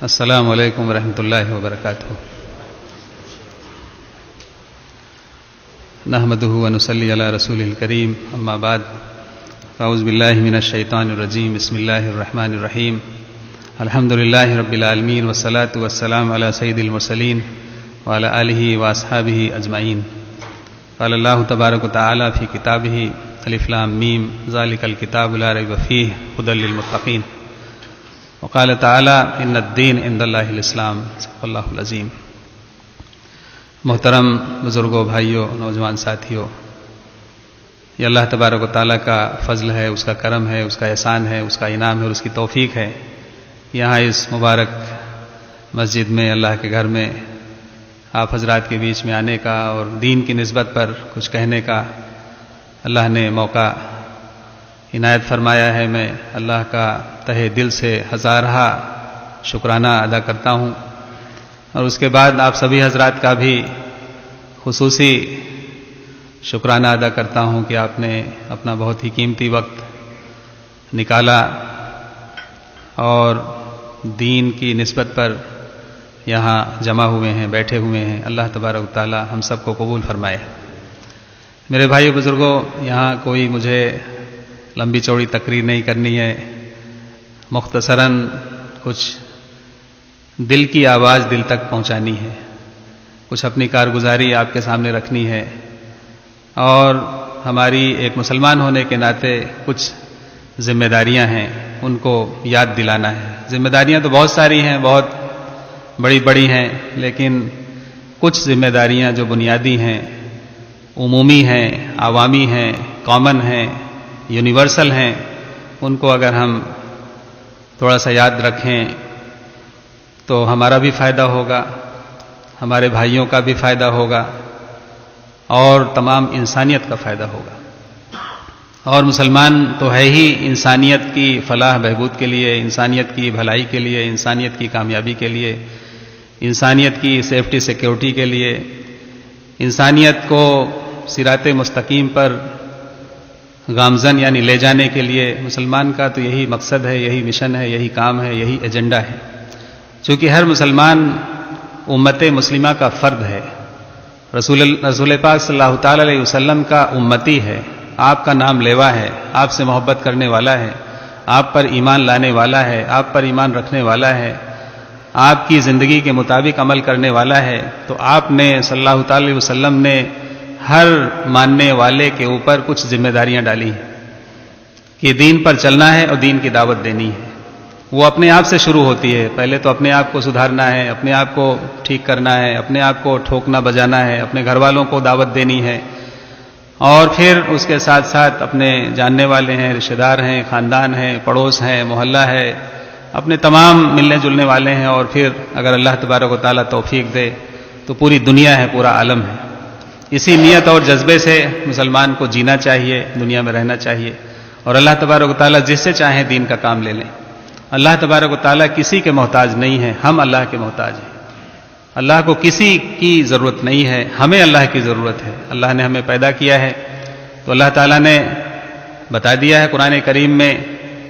السلام علیکم ورحمۃ اللہ وبرکاتہ۔ نحمدہ ونصلی علی رسول الکریم، اما بعد، اعوذ باللہ من الشیطان الرجیم، بسم اللہ الرحمن الرحیم، الحمد للہ رب العالمین، والصلاۃ والسلام علی سید المرسلین وعلی آلہ واصحابہ اجمعین۔ قال اللہ تبارک وتعالی فی کتابہ الف لام میم ذالک الکتاب لا ریب فیہ ھدی للمتقین، وقال تعالی ان الدین عند اللہ الاسلام، صدق اللہ العظیم۔ محترم بزرگوں، بھائیوں، نوجوان ساتھیوں، یہ اللہ تبارک و تعالیٰ کا فضل ہے، اس کا کرم ہے، اس کا احسان ہے، اس کا انعام ہے اور اس کی توفیق ہے، یہاں اس مبارک مسجد میں، اللہ کے گھر میں آپ حضرات کے بیچ میں آنے کا اور دین کی نسبت پر کچھ کہنے کا اللہ نے موقع عنایت فرمایا ہے۔ میں اللہ کا تہہ دل سے ہزارہ شکرانہ ادا کرتا ہوں، اور اس کے بعد آپ سبھی حضرات کا بھی خصوصی شکرانہ ادا کرتا ہوں کہ آپ نے اپنا بہت ہی قیمتی وقت نکالا اور دین کی نسبت پر یہاں جمع ہوئے ہیں، بیٹھے ہوئے ہیں۔ اللہ تبارک و تعالی ہم سب کو قبول فرمائے۔ میرے بھائیو بزرگوں، یہاں کوئی مجھے لمبی چوڑی تقریر نہیں کرنی ہے، مختصراً کچھ دل کی آواز دل تک پہنچانی ہے، کچھ اپنی کارگزاری آپ کے سامنے رکھنی ہے، اور ہماری ایک مسلمان ہونے کے ناطے کچھ ذمہ داریاں ہیں، ان کو یاد دلانا ہے۔ ذمہ داریاں تو بہت ساری ہیں، بہت بڑی بڑی ہیں، لیکن کچھ ذمہ داریاں جو بنیادی ہیں، عمومی ہیں، عوامی ہیں، کامن ہیں، یونیورسل ہیں، ان کو اگر ہم تھوڑا سا یاد رکھیں تو ہمارا بھی فائدہ ہوگا، ہمارے بھائیوں کا بھی فائدہ ہوگا، اور تمام انسانیت کا فائدہ ہوگا۔ اور مسلمان تو ہے ہی انسانیت کی فلاح بہبود کے لیے، انسانیت کی بھلائی کے لیے، انسانیت کی کامیابی کے لیے، انسانیت کی سیفٹی سیکیورٹی کے لیے، انسانیت کو صراط مستقیم پر گامزن یعنی لے جانے کے لیے مسلمان کا تو یہی مقصد ہے، یہی مشن ہے، یہی کام ہے، یہی ایجنڈا ہے۔ چونکہ ہر مسلمان امت مسلمہ کا فرد ہے، رسول پاک صلی اللہ تعالی علیہ وسلم کا امتی ہے، آپ کا نام لیوا ہے، آپ سے محبت کرنے والا ہے، آپ پر ایمان لانے والا ہے، آپ پر ایمان رکھنے والا ہے، آپ کی زندگی کے مطابق عمل کرنے والا ہے۔ تو آپ نے صلی اللہ تعالی علیہ وسلم نے ہر ماننے والے کے اوپر کچھ ذمہ داریاں ڈالی ہیں کہ دین پر چلنا ہے اور دین کی دعوت دینی ہے۔ وہ اپنے آپ سے شروع ہوتی ہے، پہلے تو اپنے آپ کو سدھارنا ہے، اپنے آپ کو ٹھیک کرنا ہے، اپنے آپ کو ٹھوکنا بجانا ہے، اپنے گھر والوں کو دعوت دینی ہے، اور پھر اس کے ساتھ ساتھ اپنے جاننے والے ہیں، رشتہ دار ہیں، خاندان ہیں، پڑوس ہیں، محلہ ہے، اپنے تمام ملنے جلنے والے ہیں، اور پھر اگر اللہ تبارک و تعالیٰ توفیق دے تو پوری دنیا ہے، پورا عالم ہے۔ اسی نیت اور جذبے سے مسلمان کو جینا چاہیے، دنیا میں رہنا چاہیے، اور اللہ تبارک و تعالیٰ جس سے چاہیں دین کا کام لے لیں۔ اللہ تبارک و تعالیٰ کسی کے محتاج نہیں ہے، ہم اللہ کے محتاج ہیں۔ اللہ کو کسی کی ضرورت نہیں ہے، ہمیں اللہ کی ضرورت ہے۔ اللہ نے ہمیں پیدا کیا ہے تو اللہ تعالیٰ نے بتا دیا ہے قرآن کریم میں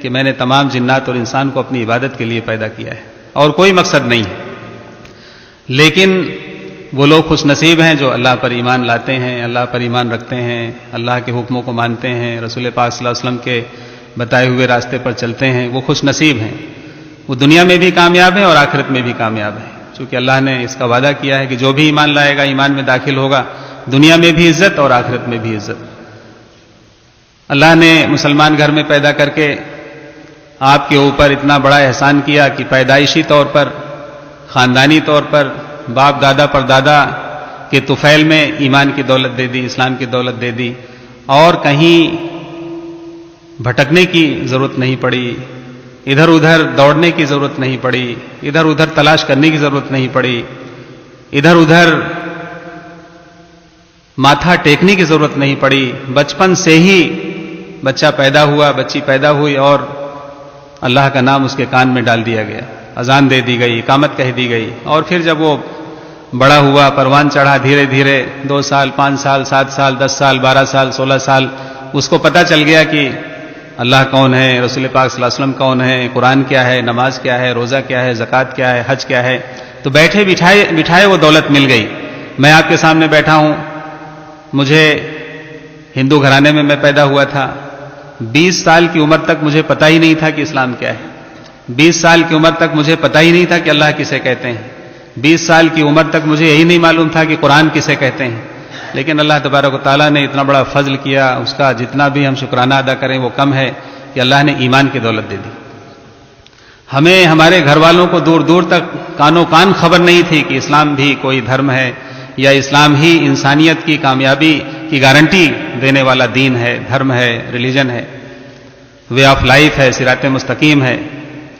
کہ میں نے تمام جنات اور انسان کو اپنی عبادت کے لیے پیدا کیا ہے، اور کوئی مقصد نہیں ہے۔ لیکن وہ لوگ خوش نصیب ہیں جو اللہ پر ایمان لاتے ہیں، اللہ پر ایمان رکھتے ہیں، اللہ کے حکموں کو مانتے ہیں، رسول پاک صلی اللہ علیہ وسلم کے بتائے ہوئے راستے پر چلتے ہیں، وہ خوش نصیب ہیں، وہ دنیا میں بھی کامیاب ہیں اور آخرت میں بھی کامیاب ہیں۔ چونکہ اللہ نے اس کا وعدہ کیا ہے کہ جو بھی ایمان لائے گا، ایمان میں داخل ہوگا، دنیا میں بھی عزت اور آخرت میں بھی عزت۔ اللہ نے مسلمان گھر میں پیدا کر کے آپ کے اوپر اتنا بڑا احسان کیا کہ پیدائشی طور پر، خاندانی طور پر باپ دادا پر دادا کے طفیل میں ایمان کی دولت دے دی، اسلام کی دولت دے دی، اور کہیں بھٹکنے کی ضرورت نہیں پڑی، ادھر ادھر دوڑنے کی ضرورت نہیں پڑی، ادھر ادھر تلاش کرنے کی ضرورت نہیں پڑی، ادھر ادھر ماتھا ٹیکنے کی ضرورت نہیں پڑی۔ بچپن سے ہی بچہ پیدا ہوا، بچی پیدا ہوئی، اور اللہ کا نام اس کے کان میں ڈال دیا گیا، اذان دے دی گئی، اقامت کہہ دی گئی، اور پھر جب وہ بڑا ہوا، پروان چڑھا، دھیرے دھیرے 2 سال، 5 سال، 7 سال، 10 سال، 12 سال، 16 سال، اس کو پتہ چل گیا کہ اللہ کون ہے، رسول پاک صلی اللہ علیہ وسلم کون ہے، قرآن کیا ہے، نماز کیا ہے، روزہ کیا ہے، زکوٰۃ کیا ہے، حج کیا ہے، تو بیٹھے بٹھائے وہ دولت مل گئی۔ میں آپ کے سامنے بیٹھا ہوں، مجھے ہندو گھرانے میں پیدا ہوا تھا، 20 سال کی عمر تک مجھے پتہ ہی نہیں تھا کہ اسلام کیا ہے، 20 سال کی عمر تک مجھے پتہ ہی نہیں تھا کہ اللہ کسے کہتے ہیں، 20 سال کی عمر تک مجھے یہی نہیں معلوم تھا کہ قرآن کسے کہتے ہیں، لیکن اللہ تبارک و تعالیٰ نے اتنا بڑا فضل کیا، اس کا جتنا بھی ہم شکرانہ ادا کریں وہ کم ہے کہ اللہ نے ایمان کی دولت دے دی۔ ہمیں ہمارے گھر والوں کو دور دور تک کانوں کان خبر نہیں تھی کہ اسلام بھی کوئی دھرم ہے، یا اسلام ہی انسانیت کی کامیابی کی گارنٹی دینے والا دین ہے، دھرم ہے، ریلیجن ہے، وے آف لائف ہے، صراط مستقیم ہے۔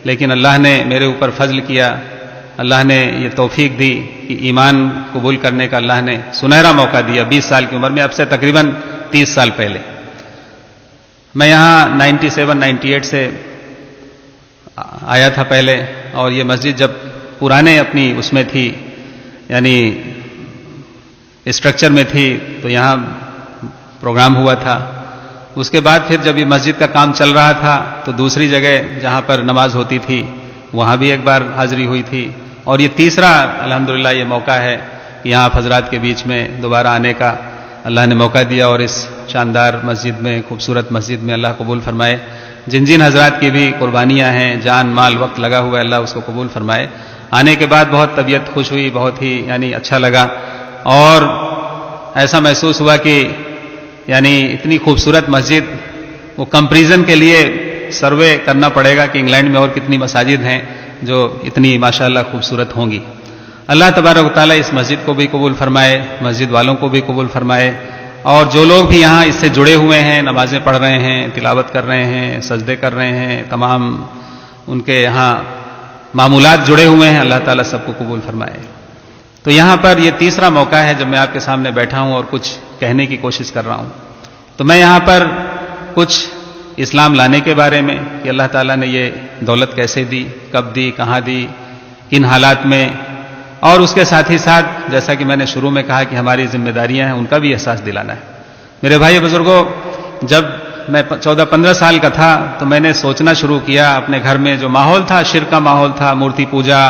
لیکن اللہ نے میرے اوپر فضل کیا، اللہ نے یہ توفیق دی کہ ایمان قبول کرنے کا اللہ نے سنہرا موقع دیا 20 سال کی عمر میں، اب سے تقریباً 30 سال پہلے۔ میں یہاں 97-98 سے آیا تھا پہلے، اور یہ مسجد جب پرانے اپنی اس میں تھی، یعنی اسٹرکچر میں تھی، تو یہاں پروگرام ہوا تھا۔ اس کے بعد پھر جب یہ مسجد کا کام چل رہا تھا تو دوسری جگہ جہاں پر نماز ہوتی تھی وہاں بھی ایک بار حاضری ہوئی تھی، اور یہ تیسرا الحمدللہ یہ موقع ہے کہ یہاں آپ حضرات کے بیچ میں دوبارہ آنے کا اللہ نے موقع دیا، اور اس شاندار مسجد میں، خوبصورت مسجد میں اللہ قبول فرمائے۔ جن جن حضرات کی بھی قربانیاں ہیں، جان مال وقت لگا ہوا ہے، اللہ اس کو قبول فرمائے۔ آنے کے بعد بہت طبیعت خوش ہوئی، بہت ہی یعنی اچھا لگا، اور ایسا محسوس ہوا کہ یعنی اتنی خوبصورت مسجد، وہ کمپریزن کے لیے سروے کرنا پڑے گا کہ انگلینڈ میں اور کتنی مساجد ہیں جو اتنی ماشاءاللہ خوبصورت ہوں گی۔ اللہ تبارک و تعالیٰ اس مسجد کو بھی قبول فرمائے، مسجد والوں کو بھی قبول فرمائے، اور جو لوگ بھی یہاں اس سے جڑے ہوئے ہیں، نمازیں پڑھ رہے ہیں، تلاوت کر رہے ہیں، سجدے کر رہے ہیں، تمام ان کے یہاں معمولات جڑے ہوئے ہیں، اللہ تعالیٰ سب کو قبول فرمائے۔ تو یہاں پر یہ تیسرا موقع ہے جب میں آپ کے سامنے بیٹھا ہوں اور کچھ کہنے کی کوشش کر رہا ہوں۔ تو میں یہاں پر کچھ اسلام لانے کے بارے میں کہ اللہ تعالیٰ نے یہ دولت کیسے دی، کب دی، کہاں دی، کن حالات میں، اور اس کے ساتھ ہی ساتھ جیسا کہ میں نے شروع میں کہا کہ ہماری ذمہ داریاں ہیں، ان کا بھی احساس دلانا ہے۔ میرے بھائی بزرگوں، جب میں 14-15 سال کا تھا تو میں نے سوچنا شروع کیا، اپنے گھر میں جو ماحول تھا، شرک کا ماحول تھا، مورتی پوجا،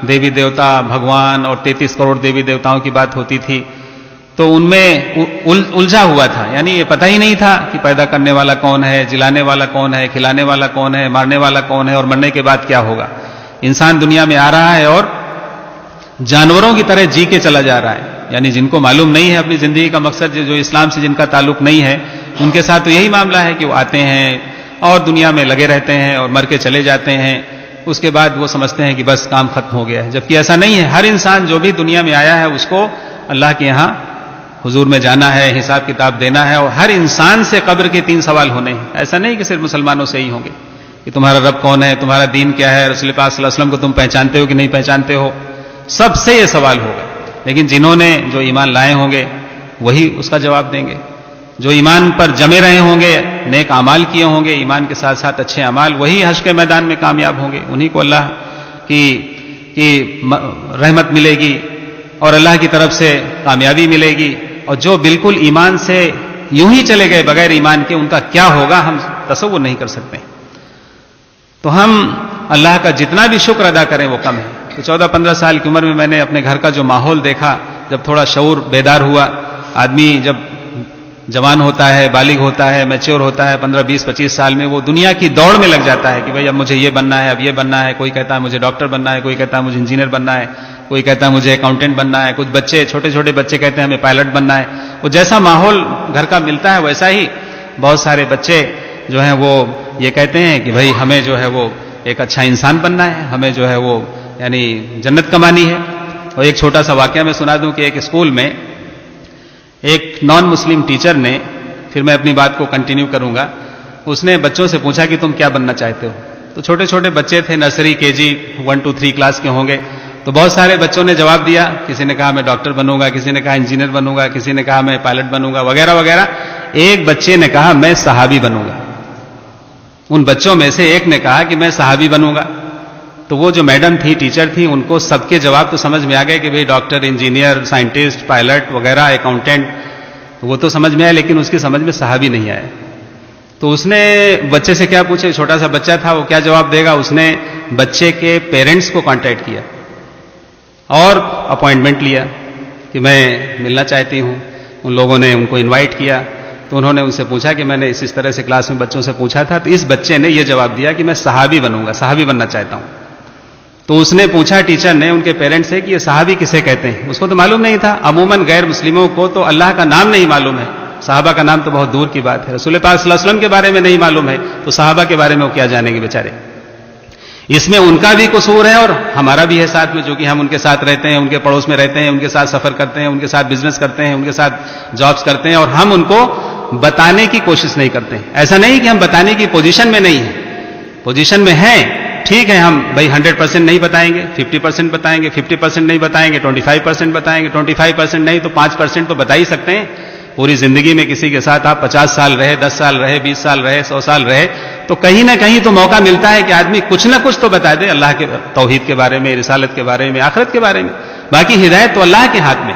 دیوی دیوتا، بھگوان اور 33 کروڑ دیوی دیوتاؤں کی بات ہوتی تھی، تو ان میں الجھا ہوا تھا، یعنی یہ پتہ ہی نہیں تھا کہ پیدا کرنے والا کون ہے، جلانے والا کون ہے، کھلانے والا کون ہے، مارنے والا کون ہے، اور مرنے کے بعد کیا ہوگا۔ انسان دنیا میں آ رہا ہے اور جانوروں کی طرح جی کے چلا جا رہا ہے، یعنی جن کو معلوم نہیں ہے اپنی زندگی کا مقصد، جو اسلام سے جن کا تعلق نہیں ہے، ان کے ساتھ تو یہی معاملہ ہے کہ وہ آتے ہیں اور دنیا میں لگے رہتے ہیں اور مر کے چلے جاتے ہیں، اس کے بعد وہ سمجھتے ہیں کہ بس کام ختم ہو گیا ہے، جبکہ ایسا نہیں ہے۔ ہر انسان جو بھی دنیا میں آیا ہے اس کو اللہ کے یہاں حضور میں جانا ہے، حساب کتاب دینا ہے، اور ہر انسان سے قبر کے 3 سوال ہونے ہیں۔ ایسا نہیں کہ صرف مسلمانوں سے ہی ہوں گے کہ تمہارا رب کون ہے، تمہارا دین کیا ہے، رسول پاک صلی اللہ علیہ وسلم کو تم پہچانتے ہو کہ نہیں پہچانتے ہو، سب سے یہ سوال ہوگا۔ لیکن جنہوں نے جو ایمان لائے ہوں گے وہی اس کا جواب دیں گے، جو ایمان پر جمے رہے ہوں گے، نیک اعمال کیے ہوں گے، ایمان کے ساتھ ساتھ اچھے اعمال، وہی حشر کے میدان میں کامیاب ہوں گے، انہی کو اللہ کی رحمت ملے گی اور اللہ کی طرف سے کامیابی ملے گی۔ اور جو بالکل ایمان سے یوں ہی چلے گئے بغیر ایمان کے، ان کا کیا ہوگا ہم تصور نہیں کر سکتے۔ تو ہم اللہ کا جتنا بھی شکر ادا کریں وہ کم ہے۔ تو 14-15 سال کی عمر میں نے اپنے گھر کا جو ماحول دیکھا، جب تھوڑا شعور بیدار ہوا، آدمی جب جوان ہوتا ہے، بالغ ہوتا ہے، میچور ہوتا ہے، 15, 20, 25 سال میں وہ دنیا کی دوڑ میں لگ جاتا ہے کہ بھئی اب مجھے یہ بننا ہے، اب یہ بننا ہے، کوئی کہتا ہے مجھے ڈاکٹر بننا ہے، کوئی کہتا ہے مجھے انجینئر بننا ہے، کوئی کہتا ہے مجھے اکاؤنٹنٹ بننا ہے، کچھ بچے، چھوٹے چھوٹے بچے کہتے ہیں ہمیں پائلٹ بننا ہے۔ وہ جیسا ماحول گھر کا ملتا ہے ویسا ہی بہت سارے بچے جو ہیں وہ یہ کہتے ہیں کہ بھئی ہمیں جو ہے وہ ایک اچھا انسان بننا ہے، ہمیں جو ہے وہ یعنی جنت کمانی ہے۔ اور ایک چھوٹا سا واقعہ میں سنا دوں کہ ایک اسکول میں ایک نان مسلم ٹیچر نے، پھر میں اپنی بات کو کنٹینیو کروں گا، اس نے بچوں سے پوچھا کہ تم کیا بننا چاہتے ہو؟ تو چھوٹے چھوٹے بچے تھے، نرسری KG 1, 2, 3 کلاس کے ہوں گے۔ تو بہت سارے بچوں نے جواب دیا، کسی نے کہا میں ڈاکٹر بنوں گا، کسی نے کہا انجینئر بنوں گا، کسی نے کہا میں پائلٹ بنوں گا، وغیرہ وغیرہ۔ ایک بچے نے کہا میں صحابی بنوں گا۔ ان بچوں میں سے ایک نے کہا کہ میں صحابی بنوں گا۔ تو وہ جو میڈم تھی، ٹیچر تھی، ان کو سب کے جواب تو سمجھ میں آ گئے کہ بھئی ڈاکٹر، انجینئر، سائنٹسٹ، پائلٹ وغیرہ، اکاؤنٹنٹ، وہ تو سمجھ میں آیا، لیکن اس کی سمجھ میں صحابی نہیں آیا۔ تو اس نے بچے سے کیا پوچھے، چھوٹا سا بچہ تھا، وہ کیا جواب دے گا؟ اس نے بچے کے پیرنٹس کو کانٹیکٹ کیا اور اپوائنٹمنٹ لیا کہ میں ملنا چاہتی ہوں. ان لوگوں نے ان کو انوائٹ کیا تو انہوں نے ان سے پوچھا کہ میں نے اس طرح سے کلاس میں بچوں سے پوچھا تھا، تو اس بچے نے یہ جواب دیا کہ میں صحابی بنوں گا، صحابی بننا چاہتا ہوں. تو اس نے پوچھا ٹیچر نے ان کے پیرنٹس سے کہ یہ صحابی کسے کہتے ہیں. اس کو تو معلوم نہیں تھا. عموماً غیر مسلموں کو تو اللہ کا نام نہیں معلوم ہے، صحابہ کا نام تو بہت دور کی بات ہے. رسول پاک صلی اللہ علیہ وسلم کے بارے میں نہیں معلوم ہے تو صحابہ کے بارے میں وہ کیا جانیں گے بیچارے. اس میں ان کا بھی قصور ہے اور ہمارا بھی ہے ساتھ میں، جو کہ ہم ان کے ساتھ رہتے ہیں، ان کے پڑوس میں رہتے ہیں، ان کے ساتھ سفر کرتے ہیں، ان کے ساتھ بزنس کرتے ہیں، ان کے ساتھ جابس کرتے ہیں، اور ہم ان کو بتانے کی کوشش نہیں کرتے ہیں. ایسا نہیں کہ ہم بتانے کی پوزیشن میں نہیں ہیں، پوزیشن میں ہیں، ٹھیک ہے. ہم بھائی 100% نہیں بتائیں گے، 50% بتائیں گے، 50% نہیں بتائیں گے، 25% بتائیں گے، 25% نہیں تو 5% تو بتا ہی سکتے ہیں. پوری زندگی میں کسی کے ساتھ آپ 50 سال رہے، 10 سال رہے، 20 سال رہے، 100 سال رہے، تو کہیں نہ کہیں تو موقع ملتا ہے کہ آدمی کچھ نہ کچھ تو بتا دے اللہ کے توحید کے بارے میں، رسالت کے بارے میں، آخرت کے بارے میں. باقی ہدایت تو اللہ کے ہاتھ میں.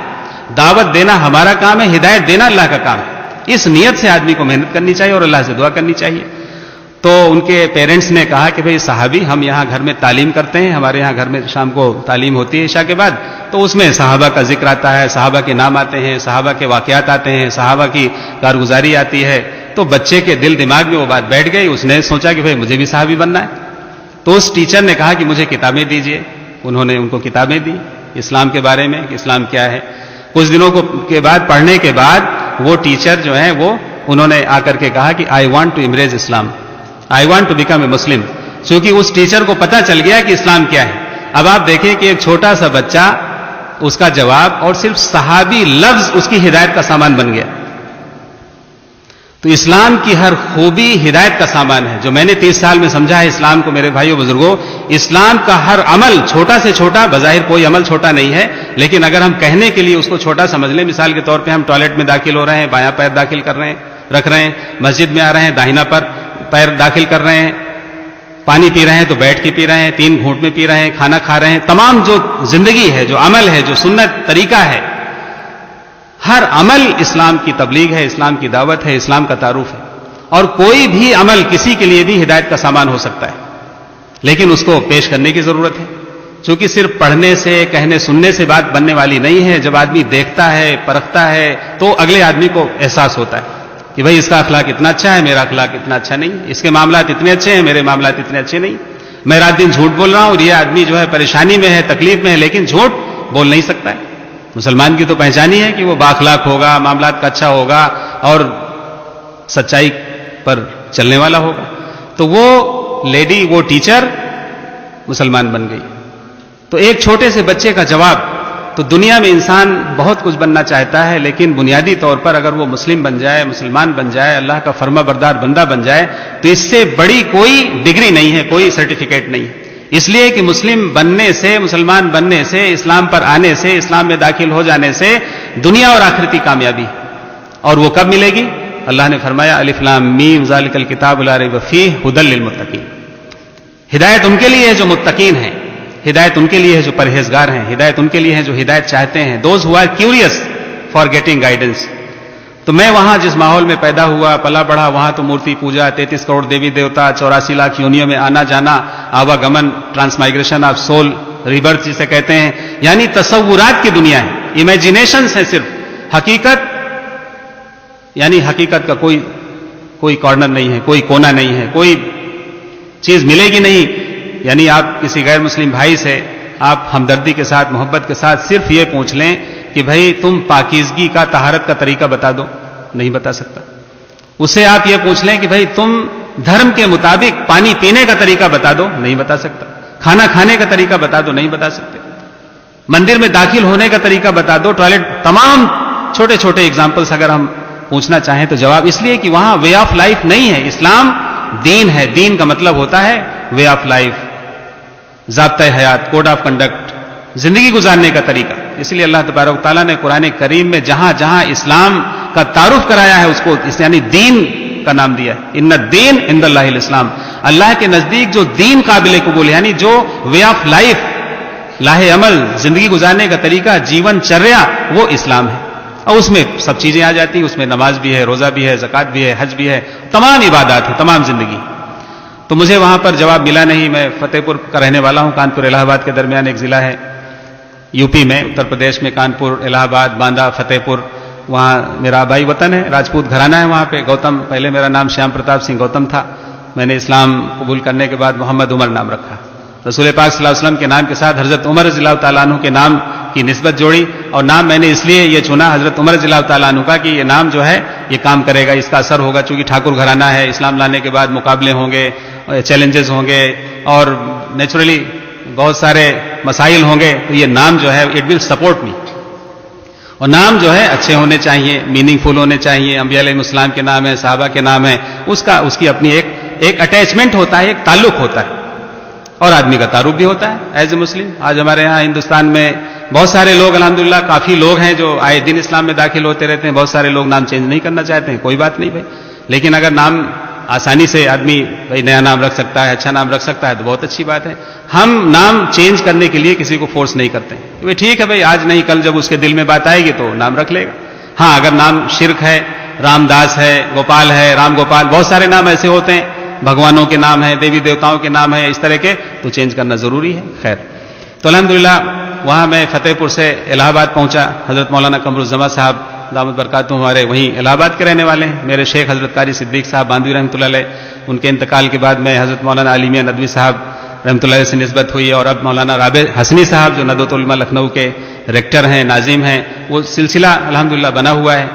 دعوت دینا ہمارا کام ہے، ہدایت دینا اللہ کا کام ہے. اس نیت سے آدمی کو محنت کرنی چاہیے اور اللہ سے دعا کرنی چاہیے. تو ان کے پیرنٹس نے کہا کہ بھئی صحابی، ہم یہاں گھر میں تعلیم کرتے ہیں، ہمارے یہاں گھر میں شام کو تعلیم ہوتی ہے عشاء کے بعد، تو اس میں صحابہ کا ذکر آتا ہے، صحابہ کے نام آتے ہیں، صحابہ کے واقعات آتے ہیں، صحابہ کی کارگزاری آتی ہے. تو بچے کے دل دماغ میں وہ بات بیٹھ گئی. اس نے سوچا کہ بھئی مجھے بھی صحابی بننا ہے. تو اس ٹیچر نے کہا کہ مجھے کتابیں دیجئے. انہوں نے ان کو کتابیں دی اسلام کے بارے میں کہ اسلام کیا ہے. کچھ دنوں کے بعد پڑھنے کے بعد وہ ٹیچر جو ہیں وہ انہوں نے آ کر کے کہا کہ I want to embrace Islam, I want to become a Muslim. چونکہ اس ٹیچر کو پتا چل گیا کہ اسلام کیا ہے. اب آپ دیکھیں کہ ایک چھوٹا سا بچہ، اس کا جواب اور صرف صحابی لفظ اس کی ہدایت کا سامان بن گیا. تو اسلام کی ہر خوبی ہدایت کا سامان ہے. جو میں نے 30 سال میں سمجھا ہے اسلام کو میرے بھائیوں بزرگوں، اسلام کا ہر عمل چھوٹا سے چھوٹا، بظاہر کوئی عمل چھوٹا نہیں ہے، لیکن اگر ہم کہنے کے لیے اس کو چھوٹا سمجھ لیں، مثال کے طور پہ ہم ٹوائلٹ میں داخل ہو رہے ہیں، بایاں پیر داخل کر رہے ہیں، رکھ رہے ہیں، مسجد میں آ رہے ہیں، داہنا پر پیر داخل کر رہے ہیں، پانی پی رہے ہیں تو بیٹھ کے پی رہے ہیں، 3 گھونٹ میں پی رہے ہیں، کھانا کھا رہے ہیں، تمام جو زندگی ہے، جو عمل ہے، جو سنت طریقہ ہے، ہر عمل اسلام کی تبلیغ ہے، اسلام کی دعوت ہے، اسلام کا تعارف ہے. اور کوئی بھی عمل کسی کے لیے بھی ہدایت کا سامان ہو سکتا ہے، لیکن اس کو پیش کرنے کی ضرورت ہے. چونکہ صرف پڑھنے سے، کہنے سننے سے بات بننے والی نہیں ہے. جب آدمی دیکھتا ہے، پرکھتا ہے، تو اگلے آدمی کو احساس ہوتا ہے کہ بھئی اس کا اخلاق اتنا اچھا ہے، میرا اخلاق اتنا اچھا نہیں، اس کے معاملات اتنے اچھے ہیں، میرے معاملات اتنے اچھے نہیں. میں رات دن جھوٹ بول رہا ہوں اور یہ آدمی جو ہے پریشانی میں ہے، تکلیف میں ہے، لیکن جھوٹ بول نہیں سکتا ہے. مسلمان کی تو پہچان ہی ہے کہ وہ بااخلاق ہوگا، معاملات کا اچھا ہوگا اور سچائی پر چلنے والا ہوگا. تو وہ لیڈی، وہ ٹیچر مسلمان بن گئی. تو ایک چھوٹے سے بچے کا جواب. تو دنیا میں انسان بہت کچھ بننا چاہتا ہے، لیکن بنیادی طور پر اگر وہ مسلم بن جائے، مسلمان بن جائے، اللہ کا فرما بردار بندہ بن جائے، تو اس سے بڑی کوئی ڈگری نہیں ہے، کوئی سرٹیفکیٹ نہیں ہے. اس لیے کہ مسلم بننے سے، مسلمان بننے سے، اسلام پر آنے سے، اسلام میں داخل ہو جانے سے دنیا اور آخرتی کامیابی. اور وہ کب ملے گی؟ اللہ نے فرمایا الف لام میم ذالک الکتاب لا ریب فیہ ھدی للمتقین. ہدایت ان کے لیے ہے جو متقین ہیں، ہدایت ان کے لیے ہے جو پرہیزگار ہیں، ہدایت ان کے لیے ہے جو ہدایت چاہتے ہیں. Those who are curious for getting guidance. تو میں وہاں جس ماحول میں پیدا ہوا، پلا بڑھا، وہاں تو مورتی پوجا، 33 کروڑ دیوی دیوتا، 84 لاکھ یونیوں میں آنا جانا، آواگمن، ٹرانسمائگریشن آف سول، ریبرتھ جسے کہتے ہیں، یعنی تصورات کی دنیا ہے، امیجینیشنز ہیں صرف. حقیقت یعنی حقیقت کا کوئی کارنر نہیں ہے، کوئی کونا نہیں ہے، کوئی چیز ملے گی نہیں. یعنی آپ کسی غیر مسلم بھائی سے آپ ہمدردی کے ساتھ، محبت کے ساتھ صرف یہ پوچھ لیں کہ بھائی تم پاکیزگی کا، طہارت کا طریقہ بتا دو، نہیں بتا سکتا. اس سے آپ یہ پوچھ لیں کہ بھائی تم دھرم کے مطابق پانی پینے کا طریقہ بتا دو، نہیں بتا سکتا. کھانا کھانے کا طریقہ بتا دو، نہیں بتا سکتے. مندر میں داخل ہونے کا طریقہ بتا دو، ٹوائلٹ، تمام چھوٹے چھوٹے ایگزامپلس اگر ہم پوچھنا چاہیں تو جواب اس لیے کہ وہاں وے آف لائف نہیں ہے. اسلام دین ہے. دین کا مطلب ہوتا ہے وے آف لائف، ضابطۂ حیات، کوڈ آف کنڈکٹ، زندگی گزارنے کا طریقہ. اس لیے اللہ تبارک و تعالیٰ نے قرآن کریم میں جہاں جہاں اسلام کا تعارف کرایا ہے اس کو یعنی دین کا نام دیا ہے. ان الدین عند اللہ الاسلام. اللہ کے نزدیک جو دین قابل قبول یعنی جو وے آف لائف، لاہ عمل، زندگی گزارنے کا طریقہ، جیون چریا، وہ اسلام ہے. اور اس میں سب چیزیں آ جاتی ہیں، اس میں نماز بھی ہے، روزہ بھی ہے، زکوٰۃ بھی ہے، حج بھی ہے، تمام عبادات ہیں، تمام زندگی. تو مجھے وہاں پر جواب ملا نہیں. میں فتح پور کا رہنے والا ہوں. کانپور الہ آباد کے درمیان ایک ضلع ہے یو پی میں، اتر پردیش میں. کانپور، الہ آباد، باندہ، فتح پور، وہاں میرا آبائی وطن ہے، راجپوت گھرانہ ہے وہاں پہ. گوتم، پہلے میرا نام شیام پرتاپ سنگھ گوتم تھا. میں نے اسلام قبول کرنے کے بعد محمد عمر نام رکھا. رسول پاک صلی اللہ علیہ وسلم کے نام کے ساتھ حضرت عمر رضی اللہ تعالیٰ عنہ کے نام کی نسبت جوڑی، اور نام میں نے اس لیے یہ چنا حضرت عمر رضی اللہ تعالیٰ عنہ کا کہ یہ نام جو ہے یہ کام کرے گا، اس کا اثر ہوگا. چونکہ ٹھاکر گھرانہ ہے، اسلام لانے کے بعد مقابلے ہوں گے، چیلنجز ہوں گے، اور نیچرلی بہت سارے مسائل ہوں گے. تو یہ نام جو ہے اٹ ول سپورٹ می. اور نام جو ہے اچھے ہونے چاہیے، میننگ فل ہونے چاہیے. انبیاء علیہ السلام کے نام ہے، صحابہ کے نام ہے، اس کی اپنی ایک اٹیچمنٹ ہوتا ہے، ایک تعلق ہوتا ہے، اور آدمی کا تعارف بھی ہوتا ہے ایز اے مسلم. آج ہمارے یہاں ہندوستان میں بہت سارے لوگ الحمدللہ کافی لوگ ہیں جو آئے دن اسلام میں داخل ہوتے رہتے ہیں. بہت سارے لوگ نام چینج نہیں کرنا چاہتے ہیں، کوئی بات نہیں بھائی. لیکن اگر نام آسانی سے آدمی بھائی نیا نام رکھ سکتا ہے، اچھا نام رکھ سکتا ہے تو بہت اچھی بات ہے. ہم نام چینج کرنے کے لیے کسی کو فورس نہیں کرتے ہیں. ٹھیک ہے بھائی، آج نہیں کل جب اس کے دل میں بات آئے گی تو نام رکھ لے گا. ہاں اگر نام شرک ہے، رام داس ہے، گوپال ہے، رام گوپال، بہت سارے نام ایسے ہوتے ہیں، بھگوانوں کے نام ہیں، دیوی دیوتاؤں کے نام ہیں، اس طرح کے، تو چینج کرنا ضروری ہے. خیر، تو الحمدللہ وہاں میں فتح پور سے الہ آباد پہنچا. حضرت مولانا قمر الزما صاحب دامت برکاتہم ہمارے وہیں الہ آباد کے رہنے والے ہیں. میرے شیخ حضرت قاری صدیق صاحب باندوی رحمۃ اللہ علیہ، ان کے انتقال کے بعد میں حضرت مولانا علی میاں ندوی صاحب رحمۃ اللہ علیہ سے نسبت ہوئی، اور اب مولانا رابع حسنی صاحب جو ندوۃ العلماء لکھنؤ کے ریکٹر ہیں، ناظم ہیں، وہ سلسلہ الحمدللہ بنا ہوا ہے.